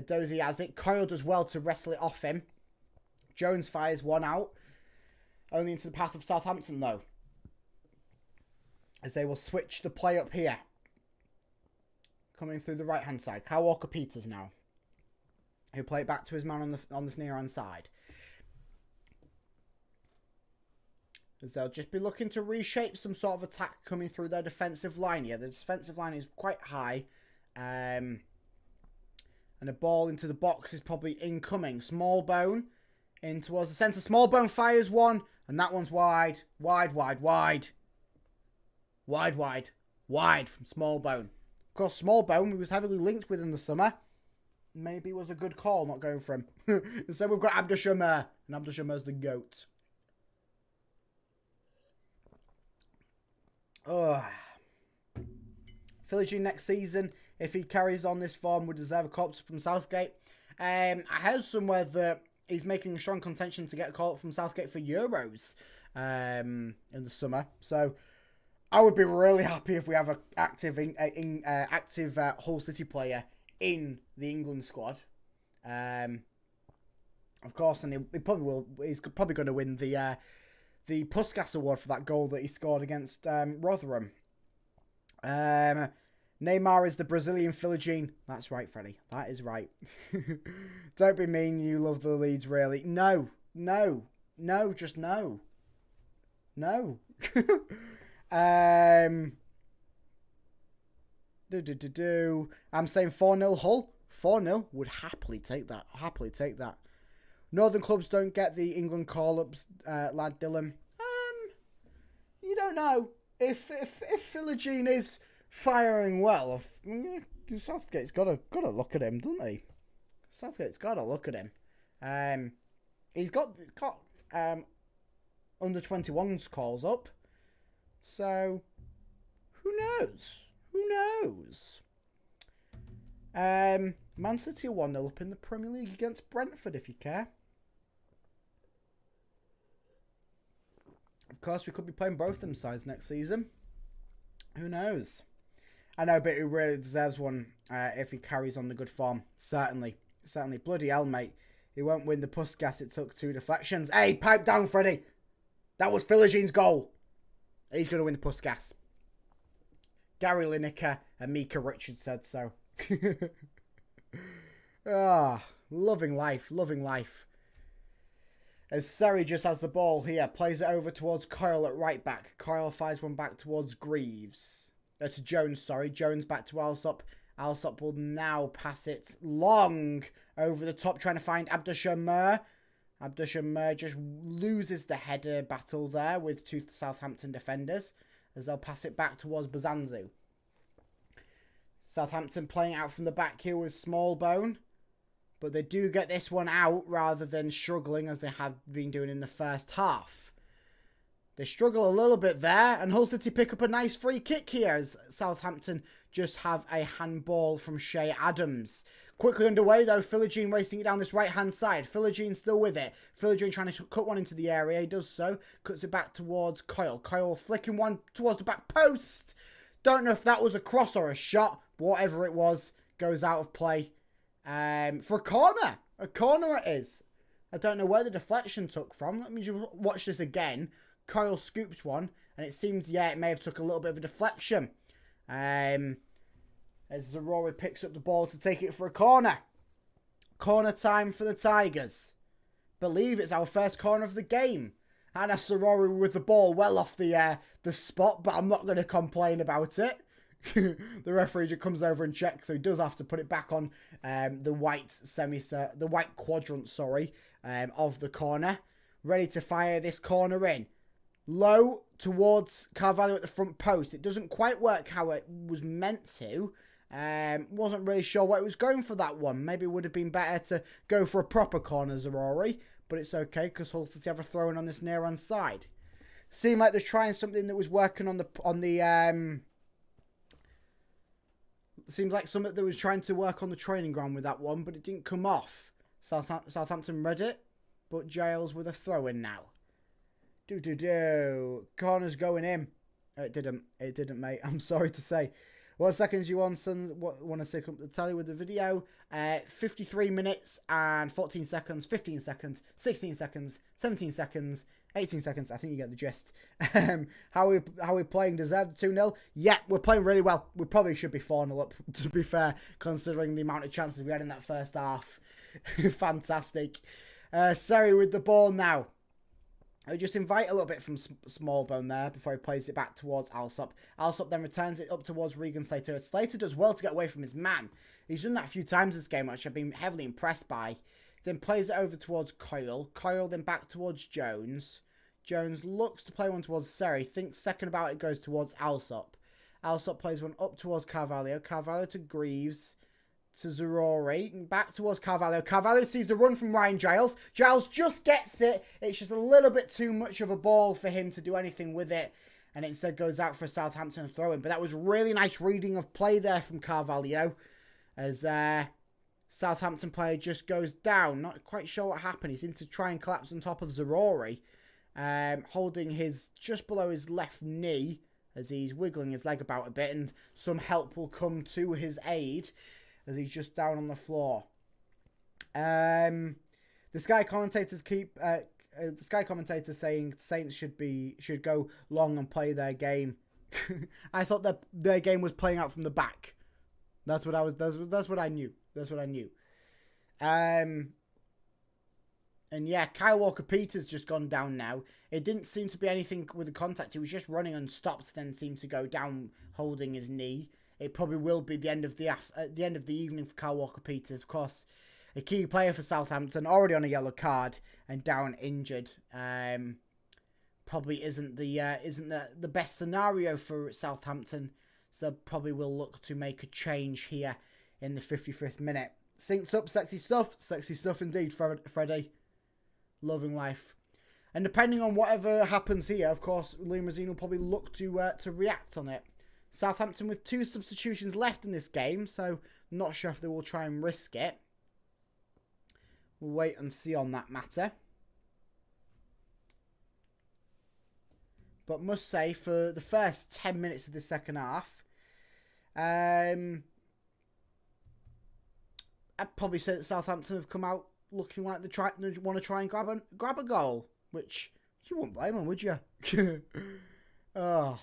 Dozy has it. Coyle does well to wrestle it off him. Jones fires one out. Only into the path of Southampton though, as they will switch the play up here. Coming through the right-hand side. Kyle Walker-Peters now. He'll play it back to his man on the near-hand side. As they'll just be looking to reshape some sort of attack coming through their defensive line here. The defensive line is quite high. And a ball into the box is probably incoming. Smallbone in towards the centre. Smallbone fires one. And that one's wide. Wide from Smallbone. Of course, Smallbone, who was heavily linked with in the summer, maybe was a good call not going for him. Instead, we've got Abdushamer, and Abdushamer's the GOAT. Oh. Philogene next season, if he carries on this form, would deserve a call-up from Southgate. I heard somewhere that he's making a strong contention to get a call-up from Southgate for Euros in the summer. So I would be really happy if we have an active Hull City player in the England squad. Of course, and he probably will. He's probably going to win the Puskas Award for that goal that he scored against Rotherham. Neymar is the Brazilian Philogene. That's right, Freddie. That is right. Don't be mean. You love the Leeds, really? No, just no. I'm saying 4-0 Hull. 4-0 would happily take that. Northern clubs don't get the England call-ups, lad Dylan. You don't know. If Philogene is firing well, Southgate's got to look at him, doesn't he? Southgate's got to look at him. He's got under 21s calls up. So, who knows? Man City are 1-0 up in the Premier League against Brentford, if you care. Of course, we could be playing both them sides next season. Who knows? I know, but he really deserves one if he carries on the good form. Certainly. Bloody hell, mate. He won't win the Puskas. It took 2 deflections. Hey, pipe down, Freddie. That was Philogene's goal. He's going to win the Puskas. Gary Lineker and Mika Richards said so. Loving life. As Seri just has the ball here, plays it over towards Coyle at right back. Coyle fires one back towards Greaves. To Jones, sorry. Jones back to Alsop. Alsop will now pass it long over the top, trying to find Abdushamir. Abdushamir just loses the header battle there with 2 Southampton defenders as they'll pass it back towards Bazanzu. Southampton playing out from the back here with Smallbone. But they do get this one out rather than struggling as they have been doing in the first half. They struggle a little bit there, and Hull City pick up a nice free kick here as Southampton just have a handball from Shea Adams. Quickly underway though, Philogene racing it down this right-hand side. Philogene still with it. Philogene trying to cut one into the area. He does so. Cuts it back towards Coyle. Coyle flicking one towards the back post. Don't know if that was a cross or a shot, but whatever it was, goes out of play. For a corner. A corner it is. I don't know where the deflection took from. Let me just watch this again. Coyle scoops one, and it seems, yeah, it may have took a little bit of a deflection. As Zaroury picks up the ball to take it for a corner. Corner time for the Tigers. Believe it's our first corner of the game. And Zaroury with the ball well off the spot, but I'm not going to complain about it. The referee just comes over and checks, so he does have to put it back on the white quadrant, of the corner. Ready to fire this corner in. Low towards Carvalho at the front post. It doesn't quite work how it was meant to. Wasn't really sure what it was going for that one. Maybe it would have been better to go for a proper corner, Zaroury. But it's okay because Hull City have a throw in on this near-hand side. Seemed like they're trying something that was working seems like something that was trying to work on the training ground with that one, but it didn't come off. Southampton read it, but Giles with a throw in now. Corner's going in. It didn't, mate. I'm sorry to say. What seconds you on, son? Want to stick up the tally with the video? 53 minutes and 14 seconds, 15 seconds, 16 seconds, 17 seconds, 18 seconds. I think you get the gist. How are we playing? Deserved 2-0? Yeah, we're playing really well. We probably should be 4-0 up, to be fair, considering the amount of chances we had in that first half. Fantastic. Seri with the ball now. I just invite a little bit from Smallbone there before he plays it back towards Alsop. Alsop then returns it up towards Regan Slater. Slater does well to get away from his man. He's done that a few times this game, which I've been heavily impressed by. Then plays it over towards Coyle. Coyle then back towards Jones. Jones looks to play one towards Seri. Thinks second about it, goes towards Alsop. Alsop plays one up towards Carvalho. Carvalho to Greaves. To Zaroury, back towards Carvalho. Carvalho sees the run from Ryan Giles. Giles just gets it. It's just a little bit too much of a ball for him to do anything with it. And it instead goes out for a Southampton throw-in. But that was really nice reading of play there from Carvalho. As Southampton player just goes down. Not quite sure what happened. He seemed to try and collapse on top of Zaroury. Holding his just below his left knee. As he's wiggling his leg about a bit. And some help will come to his aid. As he's just down on the floor. The Sky commentators saying Saints should go long and play their game. I thought that their game was playing out from the back. That's what I knew. And yeah, Kyle Walker-Peters just gone down now. It didn't seem to be anything with the contact. He was just running and stopped, then seemed to go down holding his knee. It probably will be the end of the evening for Kyle Walker-Peters. Of course, a key player for Southampton, already on a yellow card and down injured. Probably isn't the best scenario for Southampton. So they probably will look to make a change here in the 55th minute. Synced up, sexy stuff indeed, Freddie. Loving life. And depending on whatever happens here, of course, Limousine will probably look to react on it. Southampton with 2 substitutions left in this game, so not sure if they will try and risk it. We'll wait and see on that matter. But must say, for the first 10 minutes of the second half, I'd probably say that Southampton have come out looking like they want to try and grab a goal, which you wouldn't blame them, would you? Oh.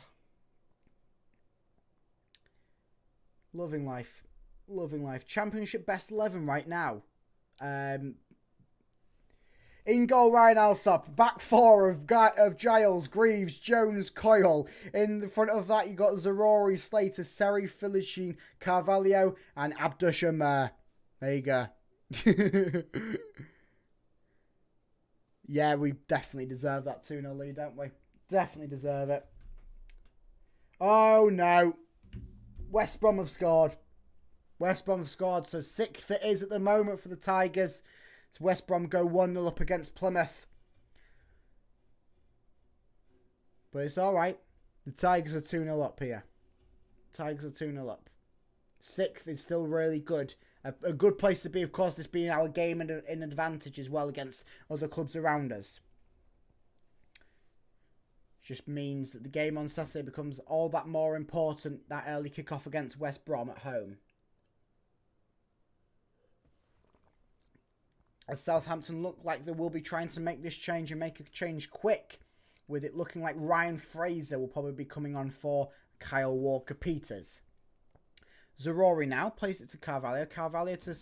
Loving life. Championship best 11 right now. In goal, Ryan Alsop. Back four of Giles, Greaves, Jones, Coyle. In the front of that, you got Zarori, Slater, Seri, Felicine, Carvalho, and Abdushamir. There you go. Yeah, we definitely deserve that 2-0 lead, don't we? Definitely deserve it. Oh, no. West Brom have scored. West Brom have scored. So 6th it is at the moment for the Tigers. It's West Brom go 1-0 up against Plymouth. But it's all right. The Tigers are 2-0 up here. Tigers are 2-0 up. 6th is still really good. A good place to be, of course, this being our game in advantage as well against other clubs around us. Just means that the game on Saturday becomes all that more important, that early kickoff against West Brom at home. As Southampton look like they will be trying to make this change and make a change quick, with it looking like Ryan Fraser will probably be coming on for Kyle Walker-Peters. Zarori now plays it to Carvalho. Carvalho to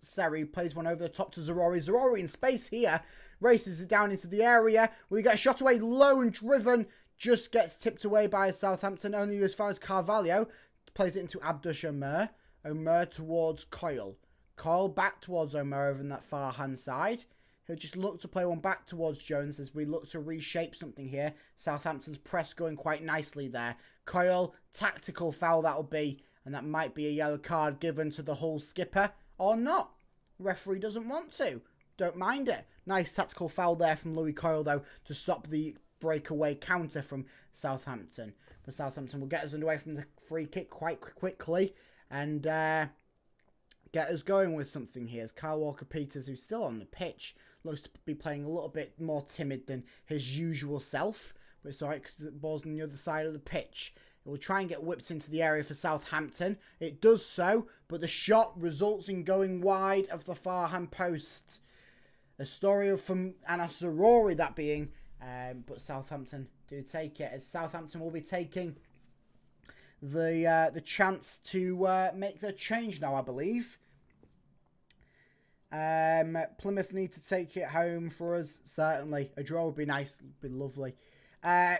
Seri, plays one over the top to Zarori. Zarori in space here, races it down into the area. Will he get a shot away? Low and driven, just gets tipped away by Southampton, only as far as Carvalho. Plays it into Abdushamir. Omer towards Coyle. Coyle back towards Omer over on that far hand side. He'll just look to play one back towards Jones as we look to reshape something here. Southampton's press going quite nicely there. Coyle, tactical foul that'll be. And that might be a yellow card given to the Hull skipper or not. Referee doesn't want to. Don't mind it. Nice tactical foul there from Louis Coyle, though, to stop the breakaway counter from Southampton. But Southampton will get us underway from the free kick quite quickly and get us going with something here. As Kyle Walker-Peters, who's still on the pitch, looks to be playing a little bit more timid than his usual self. But it's alright because the ball's on the other side of the pitch. It will try and get whipped into the area for Southampton. It does so, but the shot results in going wide of the far hand post. A story from Anas Zarori, that being, but Southampton do take it, as Southampton will be taking the chance to make their change now, I believe. Plymouth need to take it home for us, certainly. A draw would be nice, would be lovely.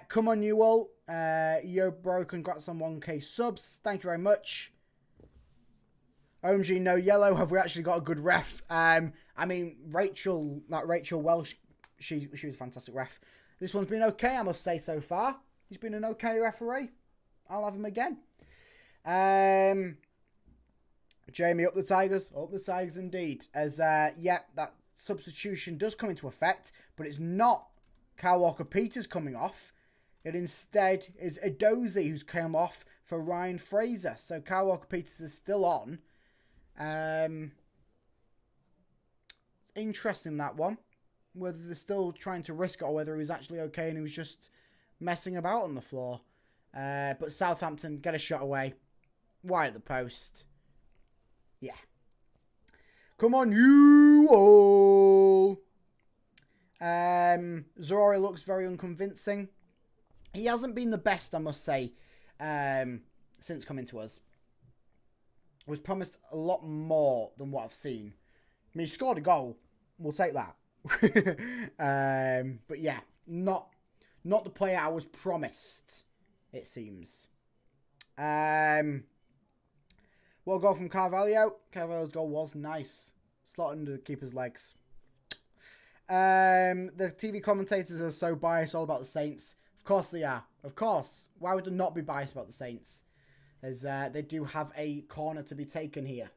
Come on, you all. Yo, bro, congrats on 1k subs. Thank you very much. OMG, no yellow. Have we actually got a good ref? I mean, Rachel Welsh, she was a fantastic ref. This one's been okay, I must say, so far. He's been an okay referee. I'll have him again. Jamie, up the Tigers. Up the Tigers indeed. As, yeah, that substitution does come into effect, but it's not Kyle Walker-Peters coming off. It instead is Edozie who's come off for Ryan Fraser. So Kyle Walker-Peters is still on. Interesting, that one. Whether they're still trying to risk it or whether he was actually okay and he was just messing about on the floor. But Southampton get a shot away. Wide at the post. Yeah. Come on, you all. Zarori looks very unconvincing. He hasn't been the best, I must say, since coming to us. Was promised a lot more than what I've seen. I mean, he scored a goal. We'll take that. But yeah, not the player I was promised, it seems. Well, goal from Carvalho. Carvalho's goal was nice. Slot under the keeper's legs. The TV commentators are so biased all about the Saints. Of course they are. Of course. Why would they not be biased about the Saints? As they do have a corner to be taken here.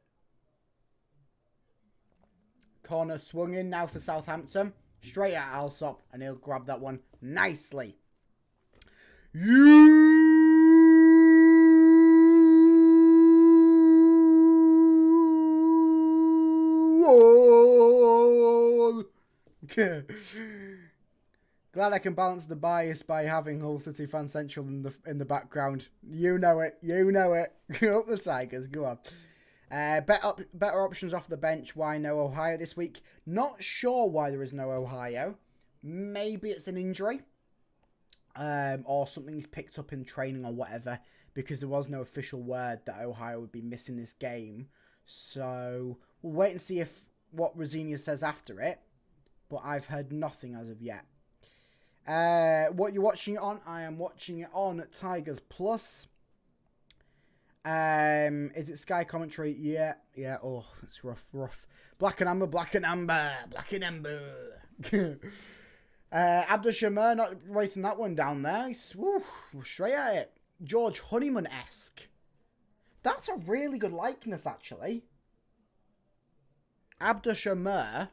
Corner swung in now for Southampton. Straight at Alsop. And he'll grab that one nicely. Glad I can balance the bias by having HullCityFanCentral in the background. You know it. You know it. Go up the Tigers. Go on. Better options off the bench. Why no Ohio this week? Not sure why there is no Ohio. Maybe it's an injury. Or something he's picked up in training or whatever. Because there was no official word that Ohio would be missing this game. So we'll wait and see what Rosenior says after it. but I've heard nothing as of yet. What you're watching it on? I am watching it on Tigers Plus. Is it Sky commentary? Yeah. Oh, it's rough. Black and amber. Abdul Shamir not writing that one down there. He's straight at it. George Honeyman-esque. That's a really good likeness, actually. Abdul Shamir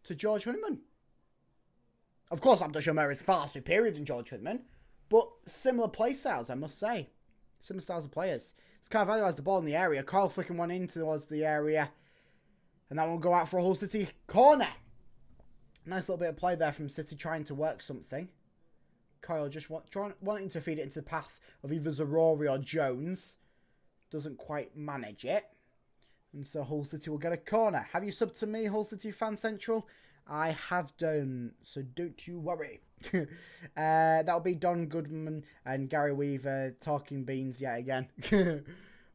to George Honeyman. Of course, Abdul Shamir is far superior than George Honeyman, but similar play styles, I must say. Similar styles of players. Carvalho has the ball in the area. Carl flicking one in towards the area. And that will go out for a Hull City corner. Nice little bit of play there from City trying to work something. Kyle just wanting to feed it into the path of either Zarori or Jones. Doesn't quite manage it. And so Hull City will get a corner. Have you subbed to me, HullCityFanCentral? I have done, so don't you worry. That'll be Don Goodman and Gary Weaver talking beans yet again.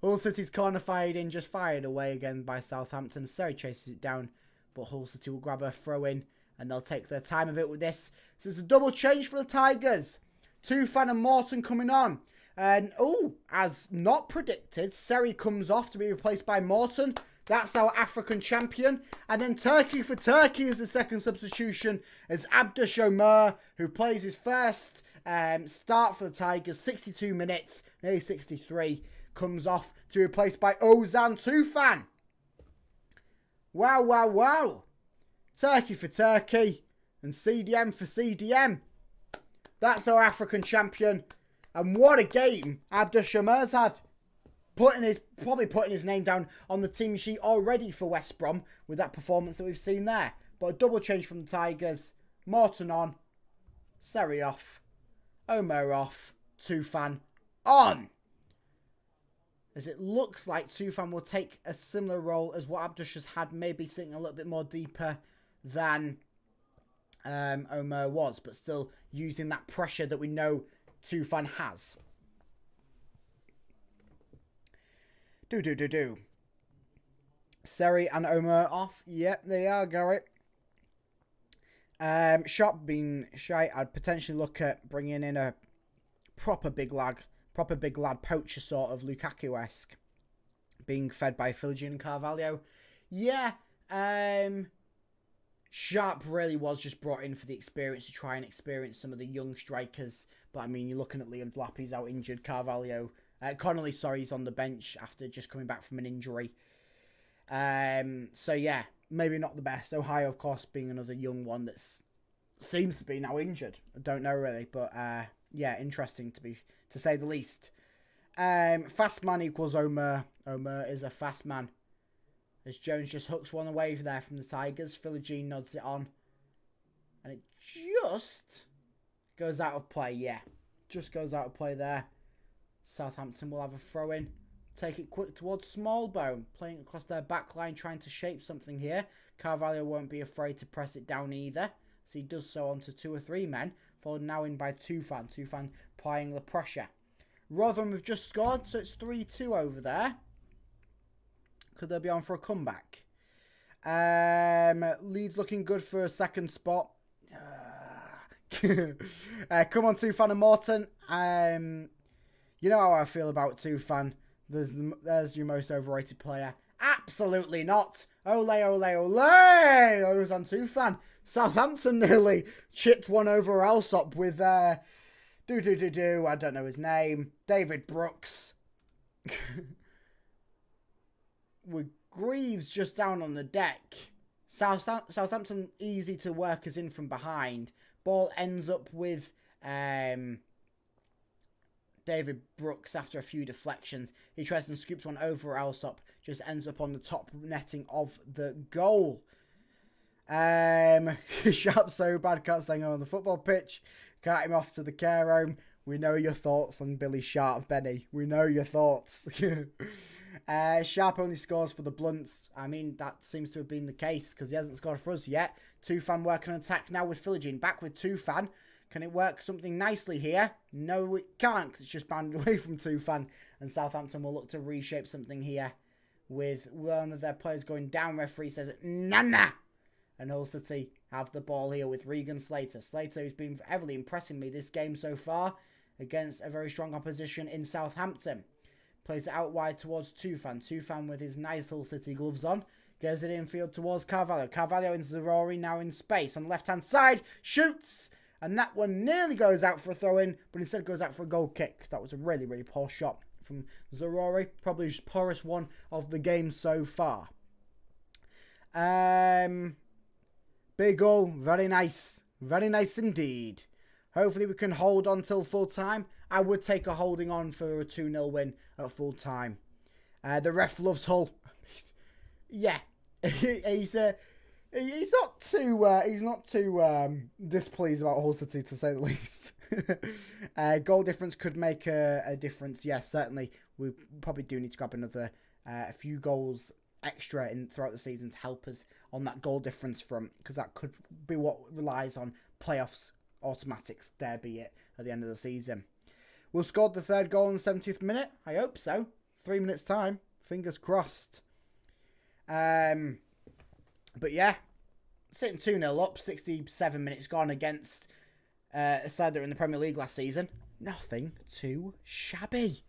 Hull City's corner fired in, just fired away again by Southampton. Surrey chases it down, but Hull City will grab a throw in, and they'll take their time a bit with this. So it's a double change for the Tigers. Tufan and Morton coming on. And, as not predicted, Surrey comes off to be replaced by Morton. That's our African champion. And then Turkey for Turkey is the second substitution. It's Abdul Shamir, who plays his first start for the Tigers. 62 minutes, nearly 63. Comes off to be replaced by Ozan Tufan. Wow. Turkey for Turkey. And CDM for CDM. That's our African champion. And what a game Abdul Shamir's had. Probably putting his name down on the team sheet already for West Brom with that performance that we've seen there. But a double change from the Tigers. Morton on. Surrey off. Omer off. Tufan on. As it looks like Tufan will take a similar role as what Abdush has had, maybe sitting a little bit more deeper than Omer was, but still using that pressure that we know Tufan has. Surrey and Omer off. Yep, they are, Gary. Sharp being shy. I'd potentially look at bringing in a proper big lad poacher sort of Lukaku-esque, being fed by Philogene and Carvalho. Yeah, Sharp really was just brought in for the experience to try and experience some of the young strikers. But I mean, you're looking at Liam Blapp, he's out injured. Carvalho, Connolly, he's on the bench after just coming back from an injury. So yeah, maybe not the best. Ohio, of course, being another young one that seems to be now injured. I don't know really, but yeah, interesting to say the least. Fast man equals Omer. Omer is a fast man. As Jones just hooks one away there from the Tigers. Philogene nods it on. And it just goes out of play. Yeah, just goes out of play there. Southampton will have a throw in. Take it quick towards Smallbone. Playing across their back line, trying to shape something here. Carvalho won't be afraid to press it down either. So he does so onto 2 or 3 men. Followed now in by Tufan. Tufan applying the pressure. Rotherham have just scored, so it's 3-2 over there. Could they be on for a comeback? Leeds looking good for a second spot. Come on, Tufan and Morton. You know how I feel about Tufan. There's your most overrated player. Absolutely not. Ole. Ozan Tufan. Southampton nearly chipped one over Alsop with I don't know his name. David Brooks. With Greaves just down on the deck. Southampton easy to work us in from behind. Ball ends up with David Brooks after a few deflections. He tries and scoops one over Alsop. Just ends up on the top netting of the goal. Sharp so bad, can't stand on the football pitch. Cart him off to the care home. We know your thoughts on Billy Sharp, Benny. We know your thoughts. Sharp only scores for the Blunts. I mean, that seems to have been the case because he hasn't scored for us yet. Tufan working on attack now with Philogene. Back with Tufan. Can it work something nicely here? No, it can't because it's just bounded away from Tufan. And Southampton will look to reshape something here with one of their players going down. Referee says, Nana! And Hull City have the ball here with Regan Slater. Slater, who's been heavily impressing me this game so far against a very strong opposition in Southampton. Plays it out wide towards Tufan. Tufan with his nice Hull City gloves on. Gets it infield towards Carvalho. Carvalho into Zarori, now in space. On the left-hand side, shoots. And that one nearly goes out for a throw-in, but instead goes out for a goal kick. That was a really, really poor shot from Zarori. Probably his poorest one of the game so far. Big goal. Very nice. Very nice indeed. Hopefully we can hold on till full time. I would take a holding on for a 2-0 win at full time. The ref loves Hull. Yeah. he's not too displeased about Hull City, to say the least. Goal difference could make a difference. Yes, certainly. We probably do need to grab another a few goals extra throughout the season to help us on that goal difference front, because that could be what relies on playoffs automatics, there be it, at the end of the season. We'll score the third goal in the 70th minute. I hope so. 3 minutes time. Fingers crossed. But yeah, sitting 2-0 up, 67 minutes gone against a side that were in the Premier League last season. Nothing too shabby.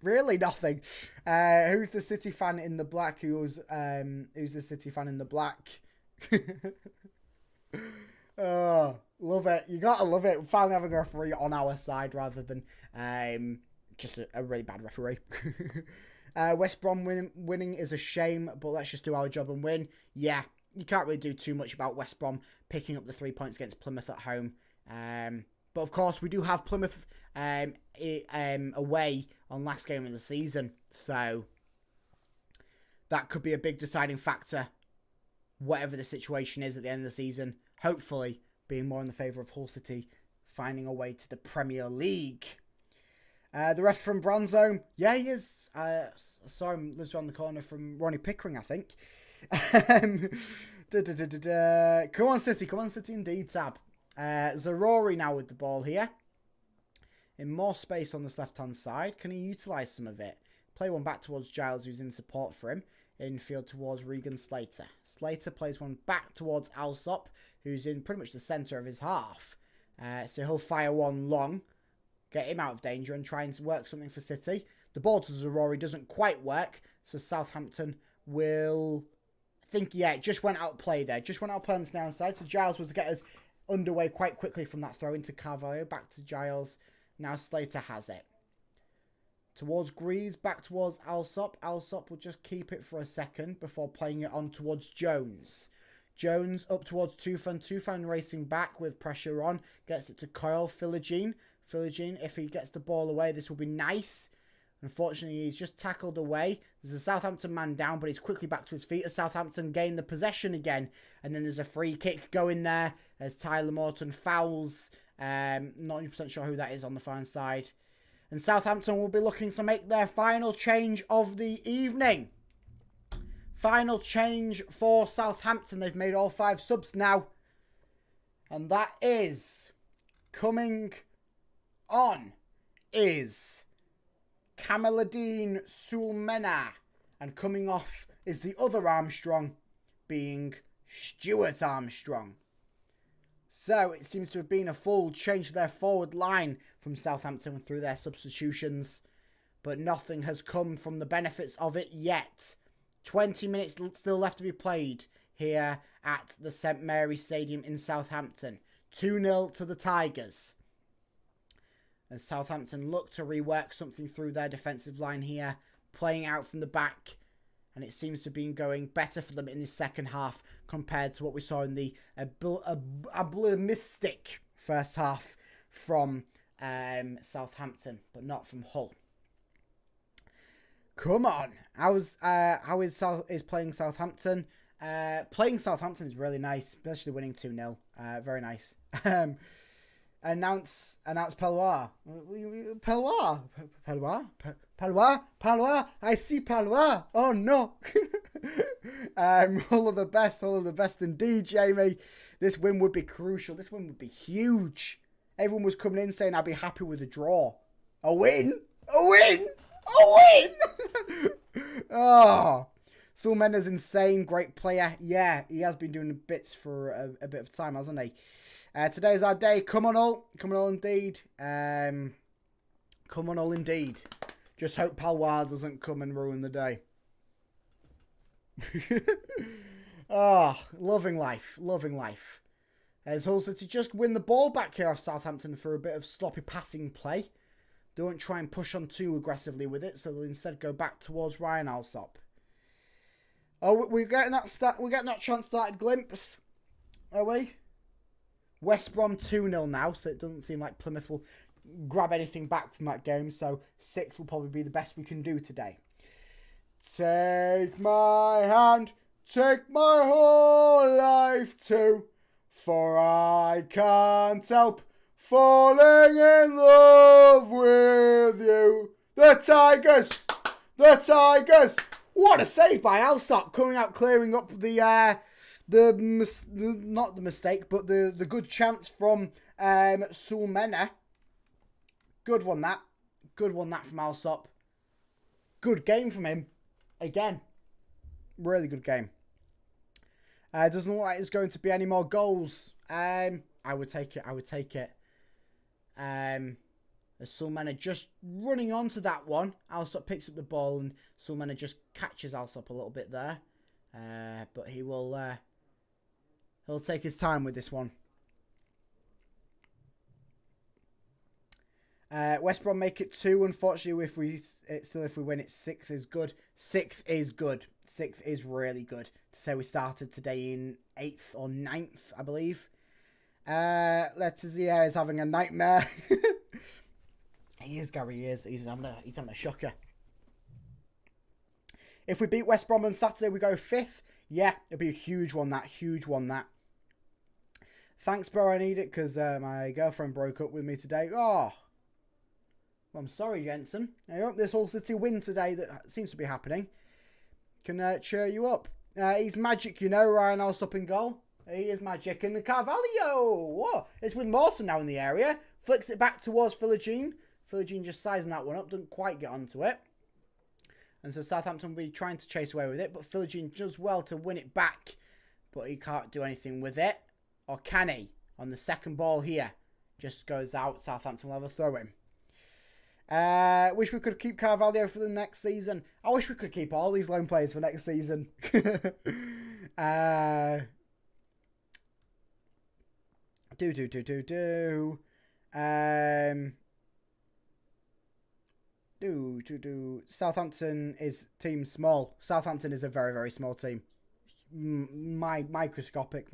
Really nothing. Who's the City fan in the black? Who's the City fan in the black? Oh, love it. You gotta love it. We're finally having a referee on our side rather than just a really bad referee. West Brom winning is a shame, but let's just do our job and win. Yeah, you can't really do too much about West Brom picking up the 3 points against Plymouth at home. But of course, we do have Plymouth away on last game of the season, so that could be a big deciding factor, whatever the situation is at the end of the season. Hopefully, being more in the favour of Hull City finding a way to the Premier League. The ref from Bronzone, yeah, he is. I saw him lives around the corner from Ronnie Pickering, I think. Come on, City indeed, Tab. Zarori now with the ball here. In more space on this left-hand side. Can he utilise some of it? Play one back towards Giles, who's in support for him. Infield towards Regan Slater. Slater plays one back towards Alsop, who's in pretty much the centre of his half. So he'll fire one long, get him out of danger and try and work something for City. The ball to Zarori doesn't quite work, so Southampton will... I think, yeah, it just went out play there. Just went out play on the down side. So Giles was to get us underway quite quickly from that throw into Carvalho. Back to Giles. Now Slater has it. Towards Greaves, back towards Alsop. Alsop will just keep it for a second before playing it on towards Jones. Jones up towards Tufan. Tufan racing back with pressure on. Gets it to Coyle. Philogene, if he gets the ball away, this will be nice. Unfortunately, he's just tackled away. There's a Southampton man down, but he's quickly back to his feet as Southampton gain the possession again. And then there's a free kick going there as Tyler Morton fouls. Not 100% sure who that is on the far side. And Southampton will be looking to make their final change of the evening. Final change for Southampton. They've made all 5 subs now. And that is coming on is Kamaluddin Sulmena. And coming off is the other Armstrong, being Stuart Armstrong. So it seems to have been a full change to their forward line from Southampton through their substitutions. But nothing has come from the benefits of it yet. 20 minutes still left to be played here at the St Mary's Stadium in Southampton. 2-0 to the Tigers. As Southampton look to rework something through their defensive line here. Playing out from the back. And it seems to have been going better for them in the second half compared to what we saw in the alarmistic first half from Southampton, but not from Hull. Come on. How is playing Southampton? Playing Southampton is really nice, especially winning 2-0. Very nice. Announce Palois. Palois. I see Palois. Oh no. All of the best indeed, Jamie. This win would be crucial. This win would be huge. Everyone was coming in saying I'd be happy with a draw. A win. Oh. Sulmena's insane, great player. Yeah, he has been doing bits for a bit of time, hasn't he? Today's our day. Come on all indeed. Come on all indeed. Just hope Palwar doesn't come and ruin the day. Oh, loving life. As Hull City just win the ball back here off Southampton for a bit of sloppy passing play. Don't try and push on too aggressively with it, so they'll instead go back towards Ryan Alsop. Oh, we're getting that chance started glimpse. Are we? West Brom 2-0 now, so it doesn't seem like Plymouth will grab anything back from that game, so 6 will probably be the best we can do today. Take my hand, take my whole life too, for I can't help falling in love with you. The Tigers! What a save by Alsop, coming out clearing up not the mistake, but the good chance from Sulmena. Good one that from Alsop. Good game from him. Again, really good game. Doesn't look like there's going to be any more goals. I would take it. As Sulmena just running onto that one, Alsop picks up the ball and Sulmena just catches Alsop a little bit there. But he'll take his time with this one. West Brom make it 2. Unfortunately, if we win it, 6 is good. 6th is good. 6th is really good. To say we started today in 8th or 9th, I believe. Letizia is having a nightmare. He is, Gary. He is. He's having a shocker. If we beat West Brom on Saturday, we go 5th. Yeah, it'll be a huge one. That. Thanks, bro. I need it because my girlfriend broke up with me today. Oh. Well, I'm sorry, Jensen. I hope this Hull City win today that seems to be happening can cheer you up. He's magic, you know, Ryan Alsop in goal. He is magic. And Carvalho, whoa, it's with Morton now in the area. Flicks it back towards Philogene. Philogene just sizing that one up. Doesn't quite get onto it. And so Southampton will be trying to chase away with it. But Philogene does well to win it back. But he can't do anything with it. Or can he? On the second ball here. Just goes out. Southampton will have a throw in. Wish we could keep Carvalho for the next season. I wish we could keep all these loan players for next season. Southampton is team small. Southampton is a very, very small team. Microscopic.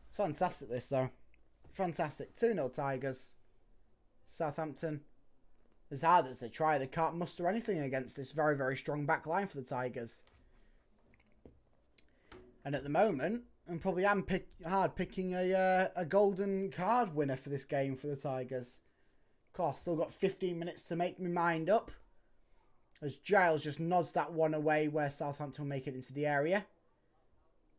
It's fantastic, this, though. Fantastic. 2-0 Tigers. Southampton, as hard as they try, they can't muster anything against this very, very strong back line for the Tigers. And at the moment, I'm probably hard picking a golden card winner for this game for the Tigers. Of course, still got 15 minutes to make my mind up. As Giles just nods that one away where Southampton will make it into the area.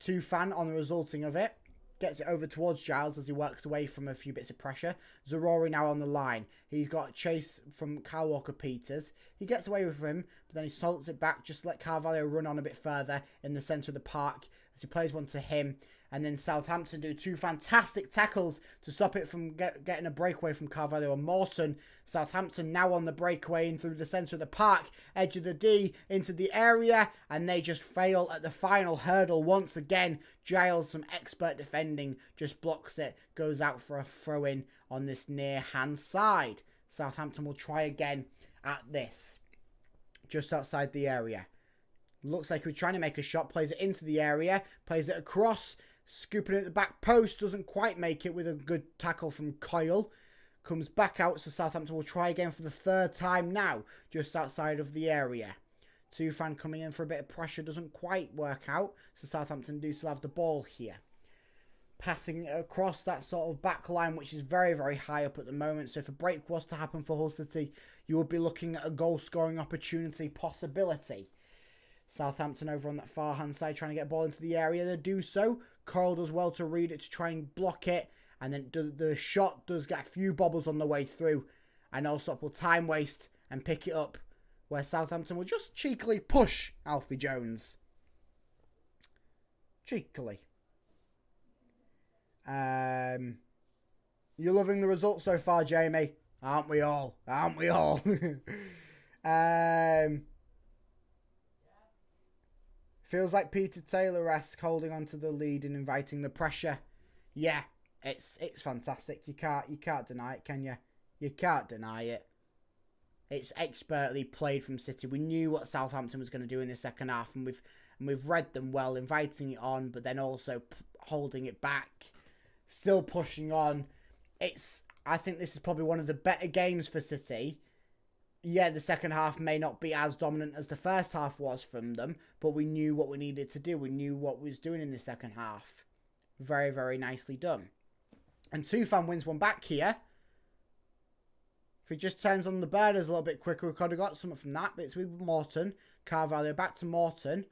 Tufan on the resulting of it. Gets it over towards Giles as he works away from a few bits of pressure. Zarori now on the line. He's got a chase from Kyle Walker-Peters. He gets away with him, but then he salts it back just to let Carvalho run on a bit further in the centre of the park as he plays one to him. And then Southampton do 2 fantastic tackles to stop it from getting a breakaway from Carvalho and Morton. Southampton now on the breakaway in through the centre of the park, edge of the D into the area, and they just fail at the final hurdle once again. Giles, some expert defending, just blocks it, goes out for a throw-in on this near-hand side. Southampton will try again at this, just outside the area. Looks like we're trying to make a shot, plays it into the area, plays it across, scooping it at the back post, doesn't quite make it with a good tackle from Coyle. Comes back out, so Southampton will try again for the 3rd time now, just outside of the area. Tufan coming in for a bit of pressure, doesn't quite work out, so Southampton do still have the ball here. Passing across that sort of back line, which is very, very high up at the moment, so if a break was to happen for Hull City, you would be looking at a goal-scoring opportunity possibility. Southampton over on that far-hand side trying to get a ball into the area. They do so. Coyle does well to read it to try and block it. And then the shot does get a few bobbles on the way through. and no stop will time waste and pick it up, where Southampton will just cheekily push Alfie Jones. Cheekily. You're loving the result so far, Jamie. Aren't we all? Aren't we all? Feels like Peter Taylor-esque, holding on to the lead and inviting the pressure. Yeah, it's fantastic. You can't deny it, can you? You can't deny it. It's expertly played from City. We knew what Southampton was going to do in the second half, and we've read them well, inviting it on, but then also holding it back, still pushing on. I think this is probably one of the better games for City. Yeah, the second half may not be as dominant as the first half was from them, but we knew what we needed to do. We knew what we was doing in the second half. Very, very nicely done. And Tufan wins one back here. If he just turns on the burners a little bit quicker, we could have got something from that. But it's with Morton. Carvalho back to Morton.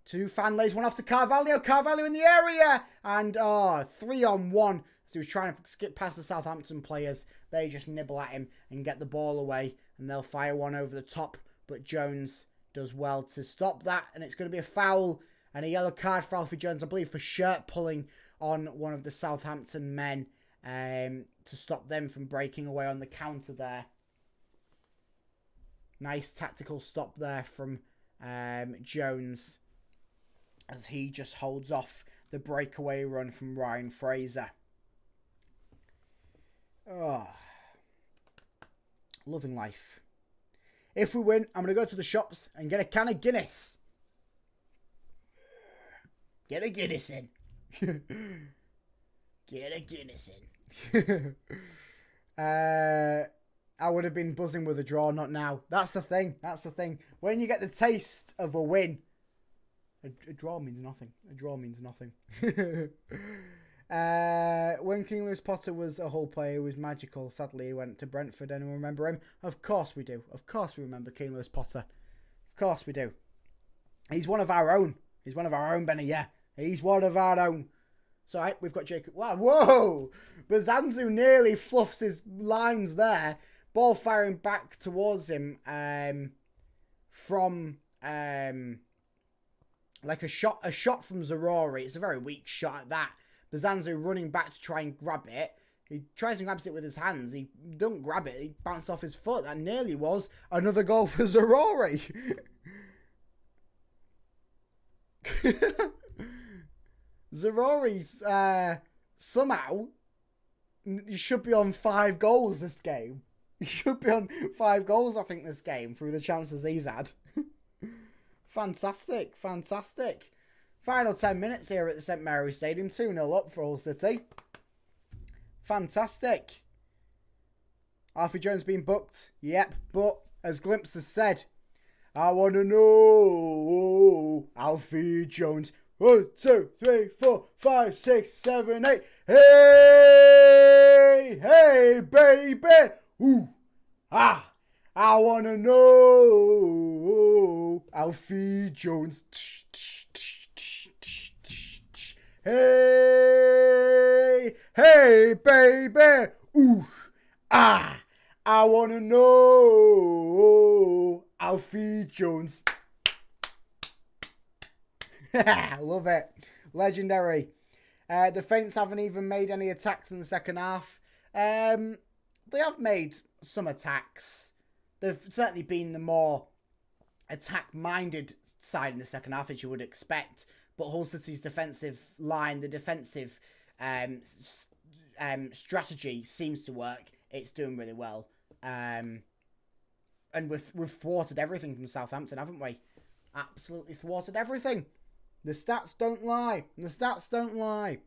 Tufan lays one off to Carvalho. Carvalho in the area. And 3-on-1. So he was trying to skip past the Southampton players. They just nibble at him and get the ball away. And they'll fire one over the top. But Jones does well to stop that. And it's going to be a foul and a yellow card for Alfie Jones, I believe, for shirt pulling on one of the Southampton men. To stop them from breaking away on the counter there. Nice tactical stop there from Jones. As he just holds off the breakaway run from Ryan Fraser. Oh, loving life. If we win, I'm going to go to the shops and get a can of Guinness. Get a Guinness in. Get a Guinness in. I would have been buzzing with a draw, not now. That's the thing. That's the thing. When you get the taste of a win, a draw means nothing. A draw means nothing. When King Lewis Potter was a Hull player, he was magical. Sadly, he went to Brentford. Anyone remember him? Of course we do. Of course we remember King Lewis Potter. Of course we do. He's one of our own. He's one of our own, Benny. Yeah, he's one of our own. So right, we've got Jacob. Wow, whoa! Bazanzu nearly fluffs his lines there. Ball firing back towards him from like a shot from Zarori. It's a very weak shot at that. Bazanzu running back to try and grab it. He tries and grabs it with his hands. He don't grab it. He bounced off his foot. That nearly was another goal for Zarori. Zarori's somehow you should be on 5 goals this game. You should be on 5 goals, I think, this game through the chances he's had. Fantastic, fantastic. Final 10 minutes here at the St Mary's Stadium. 2-0 up for Hull City. Fantastic. Alfie Jones being booked. Yep, but as Glimpse has said, I want to know Alfie Jones. 1, 2, 3, 4, 5, 6, 7, 8. Hey, hey, baby. Ooh, ah. I want to know Alfie Jones. Hey, hey, baby. Ooh, ah. I want to know Alfie Jones. Love it. Legendary. The Faints haven't even made any attacks in the second half. They have made some attacks. They've certainly been the more attack-minded side in the second half, as you would expect. But Hull City's defensive line, the defensive strategy seems to work. It's doing really well. And we've thwarted everything from Southampton, haven't we? Absolutely thwarted everything. The stats don't lie. The stats don't lie.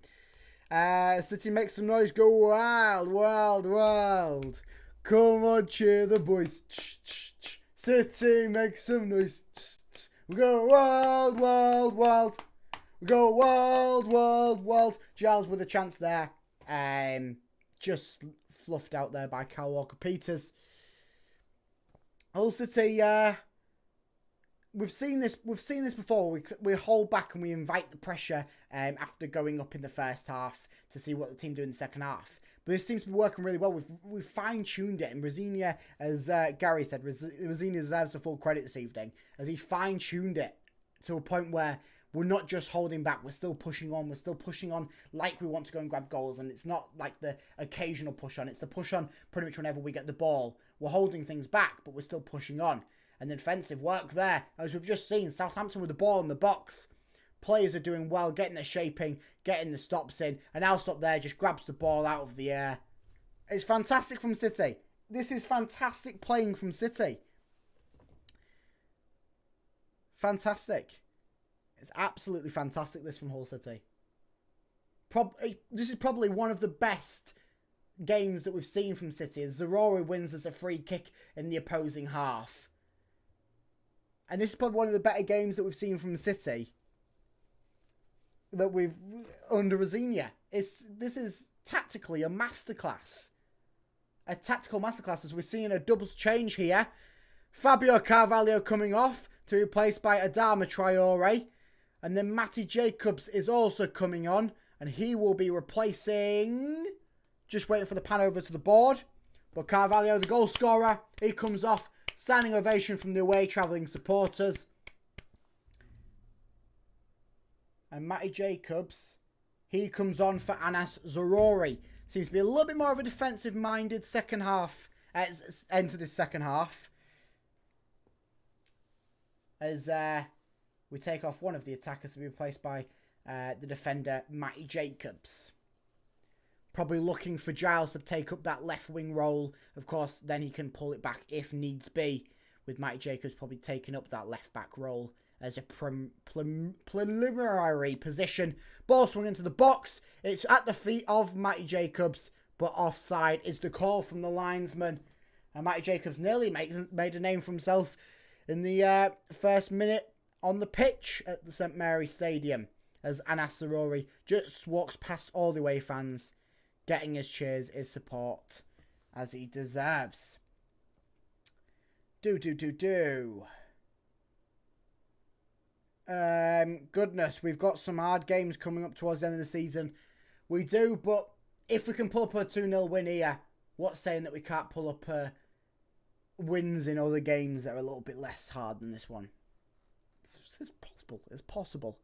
City makes some noise. Go wild, wild, wild. Come on, cheer the boys. City makes some noise. We go wild, wild, wild. We go wild, wild, wild. Giles with a chance there. Just fluffed out there by Kyle Walker-Peters. Hull City, we've seen this before. We hold back and we invite the pressure after going up in the first half to see what the team do in the second half. But this seems to be working really well. We've fine-tuned it. And Rosinia, as Gary said, Rosinia deserves the full credit this evening, as he fine-tuned it to a point where we're not just holding back. We're still pushing on. We're still pushing on like we want to go and grab goals. And it's not like the occasional push on. It's the push on pretty much whenever we get the ball. We're holding things back, but we're still pushing on. And the defensive work there, as we've just seen, Southampton with the ball in the box. Players are doing well, getting their shaping, getting the stops in. And Alsop there just grabs the ball out of the air. It's fantastic from City. This is fantastic playing from City. Fantastic. It's absolutely fantastic, this from Hull City. This is probably one of the best games that we've seen from City, as Zaroury wins as a free kick in the opposing half. And this is probably one of the better games that we've seen from City that we've under Rosinia. This is tactically a masterclass. A tactical masterclass, as we're seeing a doubles change here. Fabio Carvalho coming off to be replaced by Adama Traore. And then Matty Jacobs is also coming on. And he will be replacing... Just waiting for the pan over to the board. But Carvalho, the goal scorer, he comes off. Standing ovation from the away travelling supporters. And Matty Jacobs, he comes on for Anas Zaroury. Seems to be a little bit more of a defensive-minded second half. Enter this second half. As we take off one of the attackers to be replaced by the defender, Matty Jacobs. Probably looking for Giles to take up that left wing role. Of course, then he can pull it back if needs be. With Matty Jacobs probably taking up that left back role as a preliminary position. Ball swung into the box. It's at the feet of Matty Jacobs, but offside is the call from the linesman. And Matty Jacobs nearly made a name for himself in the first minute on the pitch at the St Mary Stadium, as Anas Zaroury just walks past all the away fans, getting his cheers, his support, as he deserves. Goodness, we've got some hard games coming up towards the end of the season. We do, but if we can pull up a 2-0 win here, what's saying that we can't pull up wins in other games that are a little bit less hard than this one? It's possible. It's possible.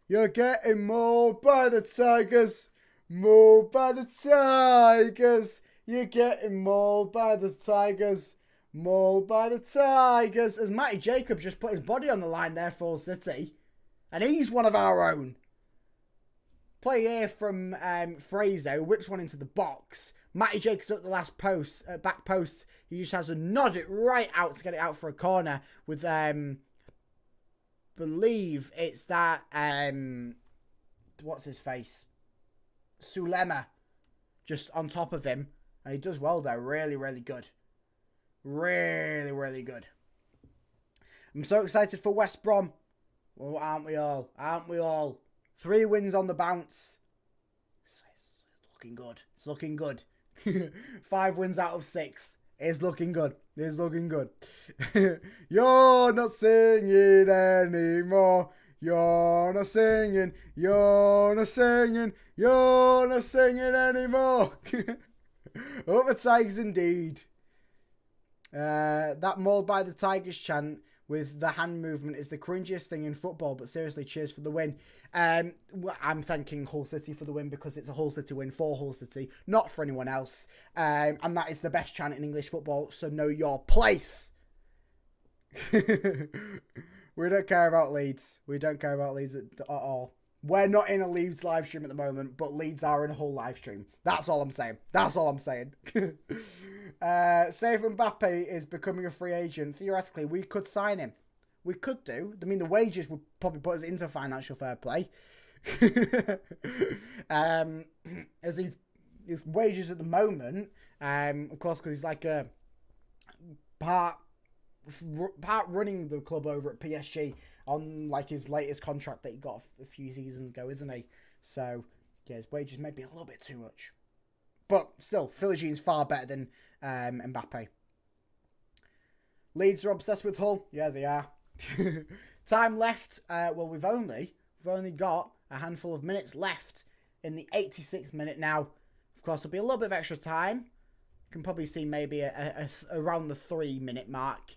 You're getting mauled by the Tigers. Mauled by the Tigers. You're getting mauled by the Tigers. Mauled by the Tigers. As Matty Jacobs just put his body on the line there for Hull City. And he's one of our own. Play here from Fraser, who whips one into the box. Matty Jacobs up the last post, back post. He just has to nod it right out to get it out for a corner with, believe it's that, what's his face? Sulema just on top of him. And he does well there. Really, really good. Really, really good. I'm so excited for West Brom. Well, aren't we all? Aren't we all? 3 wins on the bounce. It's looking good. It's looking good. 5 wins out of 6. It's looking good. It's looking good. You're not singing anymore. You're not singing. You're not singing. You're not singing anymore. Up the Tigers indeed. That mauled by the Tigers chant with the hand movement is the cringiest thing in football, but seriously, cheers for the win. I'm thanking Hull City for the win because it's a Hull City win for Hull City, not for anyone else. And that is the best chant in English football, so know your place. We don't care about Leeds. We don't care about Leeds at all. We're not in a Leeds live stream at the moment, but Leeds are in a Hull live stream. That's all I'm saying. That's all I'm saying. Say if Mbappe is becoming a free agent, theoretically, we could sign him. We could do. I mean, the wages would probably put us into financial fair play. As his wages at the moment, of course, because he's like a part running the club over at PSG on like his latest contract that he got a few seasons ago, isn't he? So, yeah, his wages may be a little bit too much. But still, Philigine's far better than Mbappe. Leeds are obsessed with Hull. Yeah, they are. Time left. Well, we've only got a handful of minutes left in the 86th minute now. Of course, there'll be a little bit of extra time. You can probably see maybe around the 3-minute mark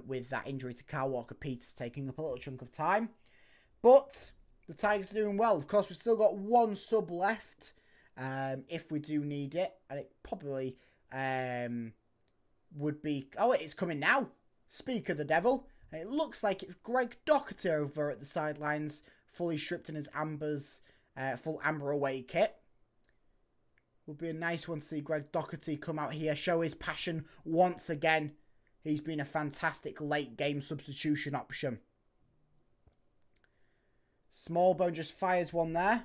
with that injury to Kyle Walker-Peters taking up a little chunk of time. But the Tigers are doing well. Of course, we've still got one sub left if we do need it. And it probably would be... Oh, it's coming now. Speak of the devil. And it looks like it's Greg Doherty over at the sidelines, fully stripped in his full amber away kit. Would be a nice one to see Greg Doherty come out here, show his passion once again. He's been a fantastic late game substitution option. Smallbone just fires one there.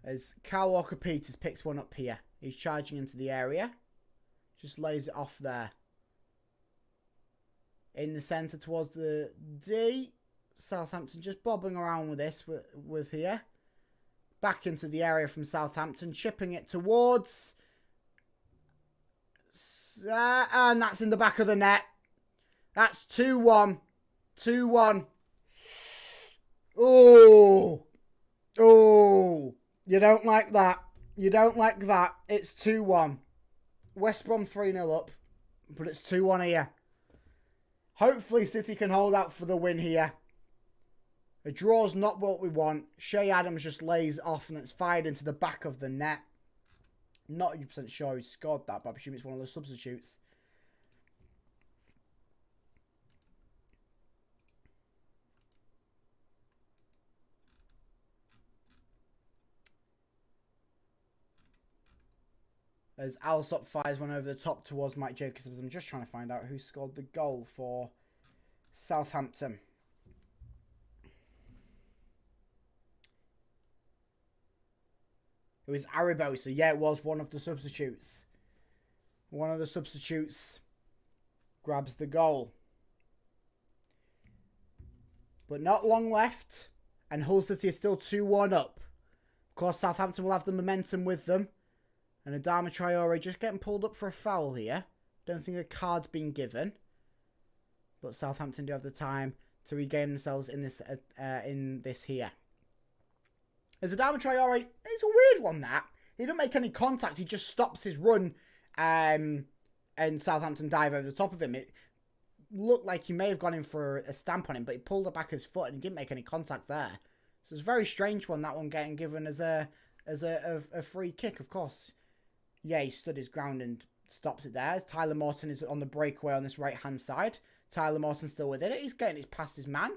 As Kyle Walker-Peters picks one up here. He's charging into the area. Just lays it off there. In the centre towards the D. Southampton just bobbing around with this with here. Back into the area from Southampton. Chipping it towards. And that's in the back of the net. That's 2-1. 2-1. Oh. Oh. You don't like that. You don't like that. It's 2-1. West Brom 3-0 up. But it's 2-1 here. Hopefully City can hold out for the win here. A draw's not what we want. Shea Adams just lays off and it's fired into the back of the net. Not 100% sure who scored that, but I presume it's one of the substitutes. As Alsop fires one over the top towards Mike Jacobs. I'm just trying to find out who scored the goal for Southampton. It was Aribo, so yeah, it was one of the substitutes. One of the substitutes grabs the goal. But not long left, and Hull City is still 2-1 up. Of course, Southampton will have the momentum with them. And Adama Traore just getting pulled up for a foul here. Don't think a card's been given. But Southampton do have the time to regain themselves in this here. As Adama Traore, it's a weird one that. He don't make any contact. He just stops his run and Southampton dive over the top of him. It looked like he may have gone in for a stamp on him, but he pulled it back his foot and he didn't make any contact there. So it's a very strange one, that one getting given as a free kick, of course. Yeah, he stood his ground and stops it there. Tyler Morton is on the breakaway on this right-hand side. Tyler Morton still within it. He's getting it past his man.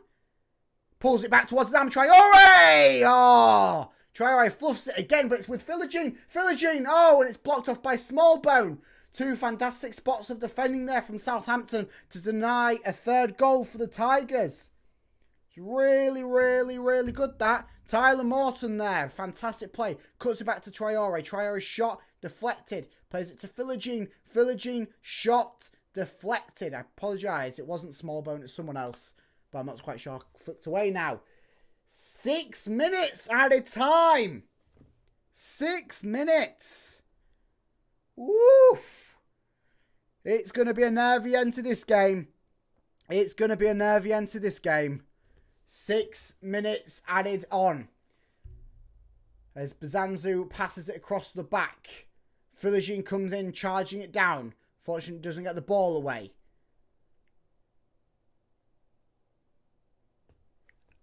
Pulls it back towards Adama Traore. Oh! Traore fluffs it again, but it's with Philogene. Philogene! Oh, and it's blocked off by Smallbone. Two fantastic spots of defending there from Southampton to deny a third goal for the Tigers. It's really, really, really good, that. Tyler Morton there. Fantastic play. Cuts it back to Traore. Traore's shot deflected. Plays it to Philogene. Philogene shot deflected. I apologise. It wasn't Smallbone. It's someone else. But I'm not quite sure. Flicked away now. 6 minutes at a time. 6 minutes. Woo! It's going to be a nervy end to this game. It's going to be a nervy end to this game. 6 minutes added on. As Bazanzu passes it across the back. Philogene comes in, charging it down. Fortunately, doesn't get the ball away.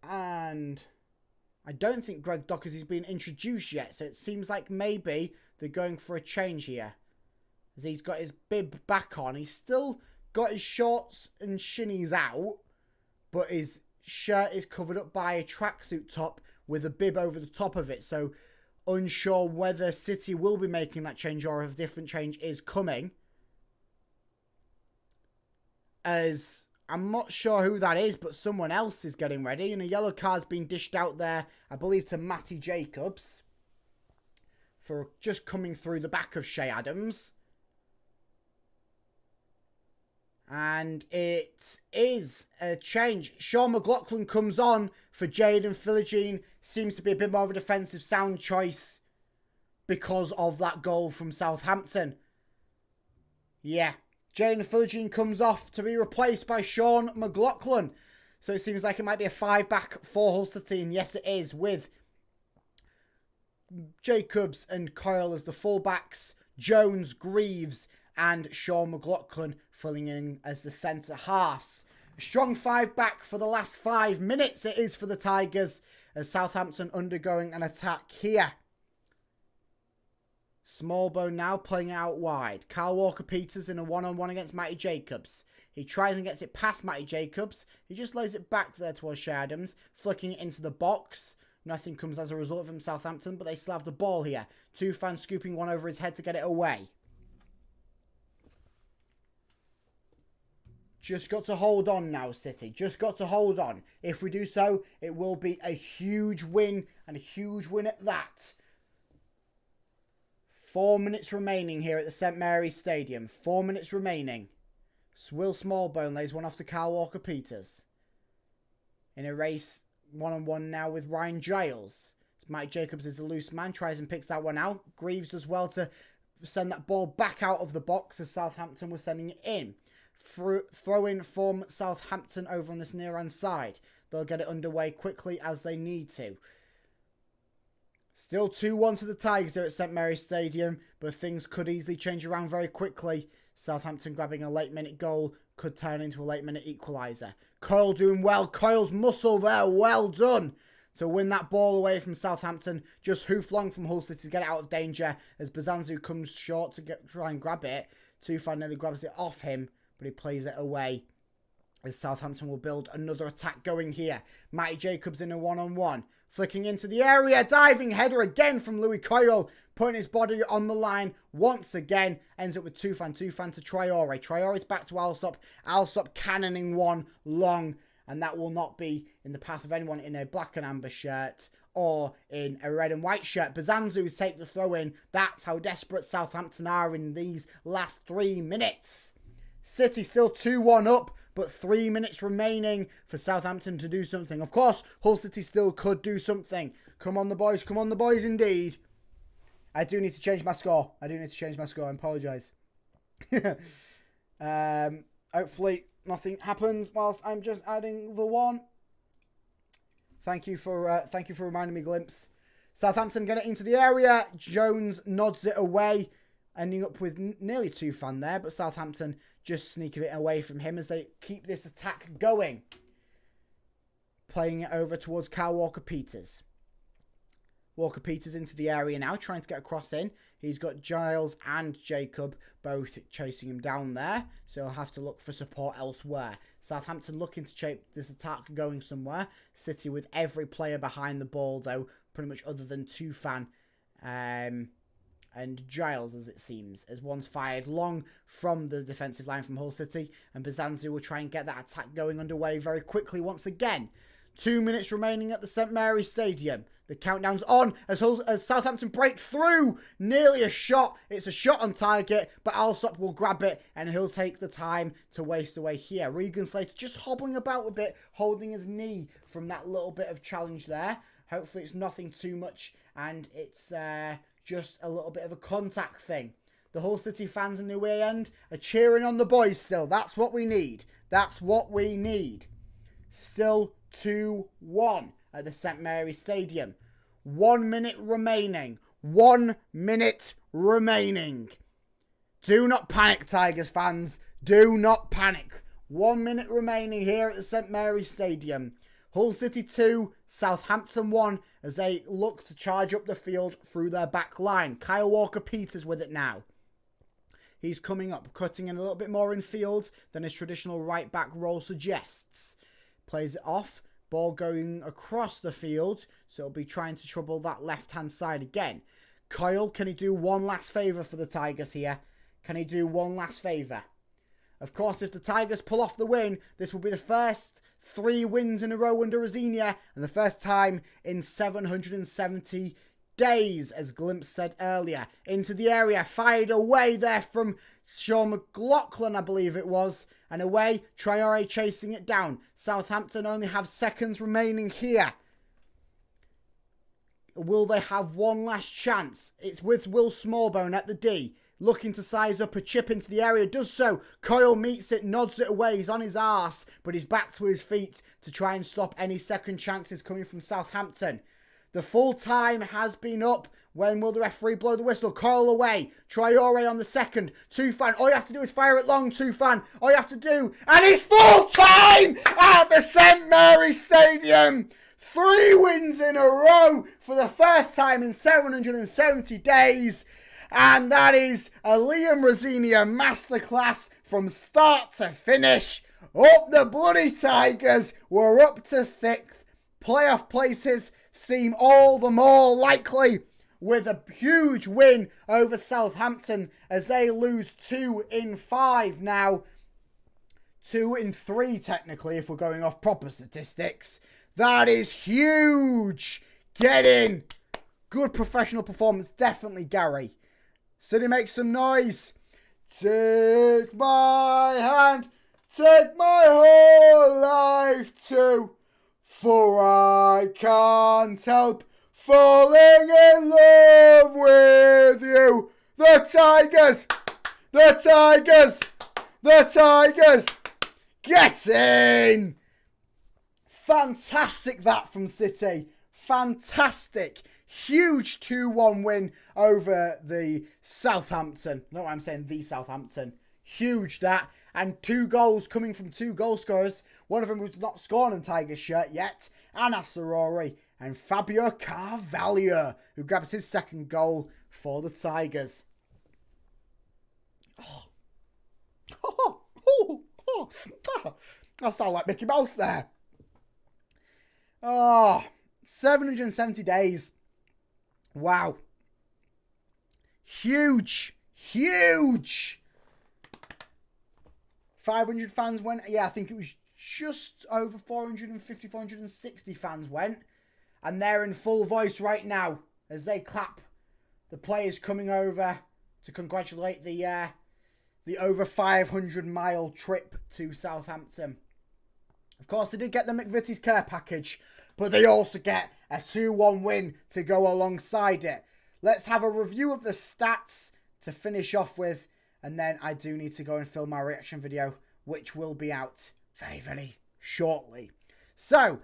And I don't think Greg Doherty's been introduced yet. So it seems like maybe they're going for a change here. As he's got his bib back on. He's still got his shorts and shinnies out. But his shirt is covered up by a tracksuit top with a bib over the top of it. So unsure whether City will be making that change or if a different change is coming. As I'm not sure who that is, but someone else is getting ready. And a yellow card's been dished out there, I believe, to Matty Jacobs. For just coming through the back of Shea Adams. And it is a change. Sean McLaughlin comes on for Jaden Philogene. Seems to be a bit more of a defensive sound choice because of that goal from Southampton. Yeah. Jaden Philogene comes off to be replaced by Sean McLaughlin. So it seems like it might be a 5-back for Hull City, and yes it is, with Jacobs and Coyle as the fullbacks, Jones, Greaves and Sean McLaughlin filling in as the centre halves. A strong 5-back for the last 5 minutes it is for the Tigers, as Southampton undergoing an attack here. Smallbone now playing out wide. Kyle Walker-Peters in a one-on-one against Matty Jacobs. He tries and gets it past Matty Jacobs. He just lays it back there towards Shea Adams, flicking it into the box. Nothing comes as a result from Southampton, but they still have the ball here. Tufan scooping one over his head to get it away. Just got to hold on now, City. Just got to hold on. If we do so, it will be a huge win, and a huge win at that. 4 minutes remaining here at the St Mary's Stadium. 4 minutes remaining. Will Smallbone lays one off to Kyle Walker-Peters. In a race, one-on-one now with Ryan Giles. Mike Jacobs is a loose man, tries and picks that one out. Greaves does well to send that ball back out of the box as Southampton was sending it in. Throw in from Southampton over on this near-hand side. They'll get it underway quickly as they need to. Still 2-1 to the Tigers here at St Mary's Stadium, but things could easily change around very quickly. Southampton grabbing a late-minute goal could turn into a late-minute equaliser. Coyle doing well. Coyle's muscle there. Well done to win that ball away from Southampton. Just hoof long from Hull City to get it out of danger as Bazanzu comes short to try and grab it. Tufan nearly grabs it off him, but he plays it away as Southampton will build another attack going here. Matty Jacobs in a one-on-one. Flicking into the area. Diving header again from Louis Coyle. Putting his body on the line once again. Ends up with Tufan. Tufan to Traore. Traore's back to Alsop. Alsop cannoning one long. And that will not be in the path of anyone in a black and amber shirt or in a red and white shirt. Bazanzu's take the throw in. That's how desperate Southampton are in these last 3 minutes. City still 2-1 up, but 3 minutes remaining for Southampton to do something. Of course, Hull City still could do something. Come on the boys indeed. I do need to change my score. I apologise. Hopefully nothing happens whilst I'm just adding the one. Thank you for reminding me, Glimpse. Southampton get it into the area. Jones nods it away, ending up with nearly Tufan there, but Southampton just sneaking it away from him as they keep this attack going. Playing it over towards Kyle Walker-Peters. Walker-Peters into the area now, trying to get a cross in. He's got Giles and Jacob both chasing him down there, so he'll have to look for support elsewhere. Southampton looking to shape this attack going somewhere. City with every player behind the ball, though, pretty much other than Tufan and Giles, as it seems, as one's fired long from the defensive line from Hull City, and Bazanzu will try and get that attack going underway very quickly once again. 2 minutes remaining at the St Mary's Stadium. The countdown's on as Southampton break through. Nearly a shot. It's a shot on target, but Alsop will grab it and he'll take the time to waste away here. Regan Slater just hobbling about a bit, holding his knee from that little bit of challenge there. Hopefully it's nothing too much and it's just a little bit of a contact thing. The Hull City fans in the away end are cheering on the boys still. That's what we need. That's what we need. Still 2-1 at the St Mary's Stadium. 1 minute remaining. 1 minute remaining. Do not panic, Tigers fans. Do not panic. 1 minute remaining here at the St Mary's Stadium. Hull City 2, Southampton 1 as they look to charge up the field through their back line. Kyle Walker-Peters with it now. He's coming up, cutting in a little bit more in field than his traditional right back role suggests. Plays it off. Ball going across the field, so it'll be trying to trouble that left-hand side again. Coyle, can he do one last favour for the Tigers here? Can he do one last favour? Of course, if the Tigers pull off the win, this will be the first 3 wins in a row under Rosinia, and the first time in 770 days, as Glimpse said earlier. Into the area, fired away there from Sean McLaughlin, I believe it was. And away, Traore chasing it down. Southampton only have seconds remaining here. Will they have one last chance? It's with Will Smallbone at the D. looking to size up a chip into the area, does so. Coyle meets it, nods it away, he's on his arse, but he's back to his feet to try and stop any second chances coming from Southampton. The full time has been up. When will the referee blow the whistle? Coyle away. Traore on the second. Tufan. All you have to do is fire it long, Tufan. All you have to do. And it's full time at the St Mary's Stadium. 3 wins in a row for the first time in 770 days. And that is a Liam Rosinia masterclass from start to finish. Up the bloody Tigers. We're up to 6th. Playoff places seem all the more likely with a huge win over Southampton as they lose 2 in 5 now. 2 in 3 technically if we're going off proper statistics. That is huge. Get in. Good professional performance. Definitely Gary. City makes some noise. Take my hand. Take my whole life too. For I can't help falling in love with you. The Tigers. The Tigers. The Tigers. Get in. Fantastic that from City. Fantastic. Huge 2-1 win over the Southampton. Not what I'm saying, the Southampton. Huge that. And 2 goals coming from 2 goal scorers. One of them who's not scored on Tigers shirt yet. Anas Arori and Fabio Carvalho, who grabs his 2nd goal for the Tigers. I sound like Mickey Mouse there. 770 days. Wow. Huge. Huge. 500 fans went. Yeah, I think it was just over 450, 460 fans went. And they're in full voice right now as they clap the players coming over to congratulate the over 500-mile trip to Southampton. Of course, they did get the McVitie's care package, but they also get a 2-1 win to go alongside it. Let's have a review of the stats to finish off with, and then I do need to go and film my reaction video, which will be out very, very shortly. So,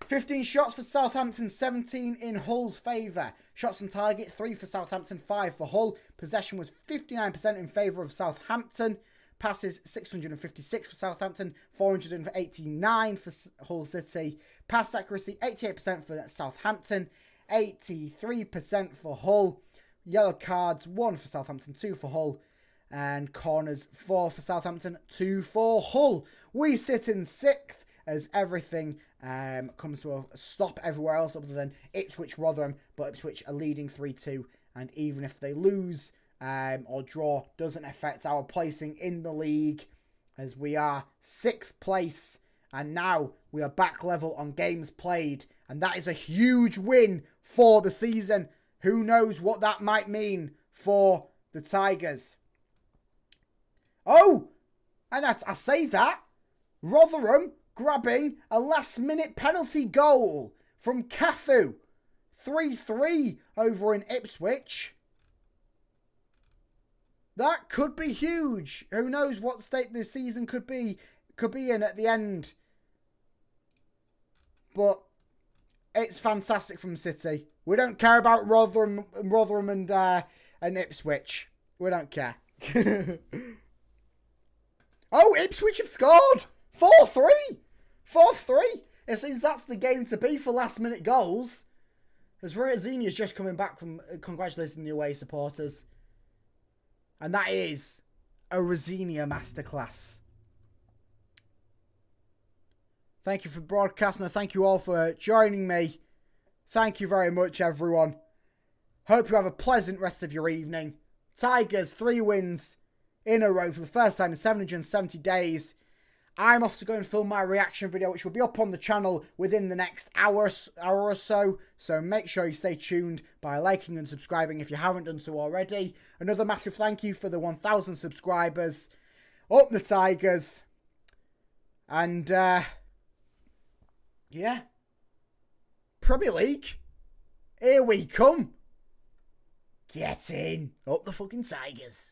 15 shots for Southampton, 17 in Hull's favour. Shots on target, 3 for Southampton, 5 for Hull. Possession was 59% in favour of Southampton. Passes, 656 for Southampton, 489 for Hull City. Pass accuracy, 88% for Southampton, 83% for Hull. Yellow cards, 1 for Southampton, 2 for Hull. And corners, 4 for Southampton, 2 for Hull. We sit in 6th as everything comes to a stop everywhere else other than Ipswich Rotherham, but Ipswich are leading 3-2, and even if they lose or draw, doesn't affect our placing in the league, as we are 6th place, and now we are back level on games played, and that is a huge win for the season. Who knows what that might mean for the Tigers? Oh, and I say that, Rotherham grabbing a last-minute penalty goal from Cafu. 3-3 over in Ipswich. That could be huge. Who knows what state the season could be in at the end. But it's fantastic from City. We don't care about Rotherham and Ipswich. We don't care. Oh, Ipswich have scored! 4-3! 4-3! It seems that's the game to be for last-minute goals. As Riazini is just coming back from congratulating the away supporters. And that is a Rosinia masterclass. Thank you for the broadcast, and thank you all for joining me. Thank you very much, everyone. Hope you have a pleasant rest of your evening. Tigers, 3 wins in a row for the first time in 770 days. I'm off to go and film my reaction video, which will be up on the channel within the next hour or so. So make sure you stay tuned by liking and subscribing if you haven't done so already. Another massive thank you for the 1,000 subscribers. Up the Tigers. And, yeah. Premier League. Here we come. Get in. Up the fucking Tigers.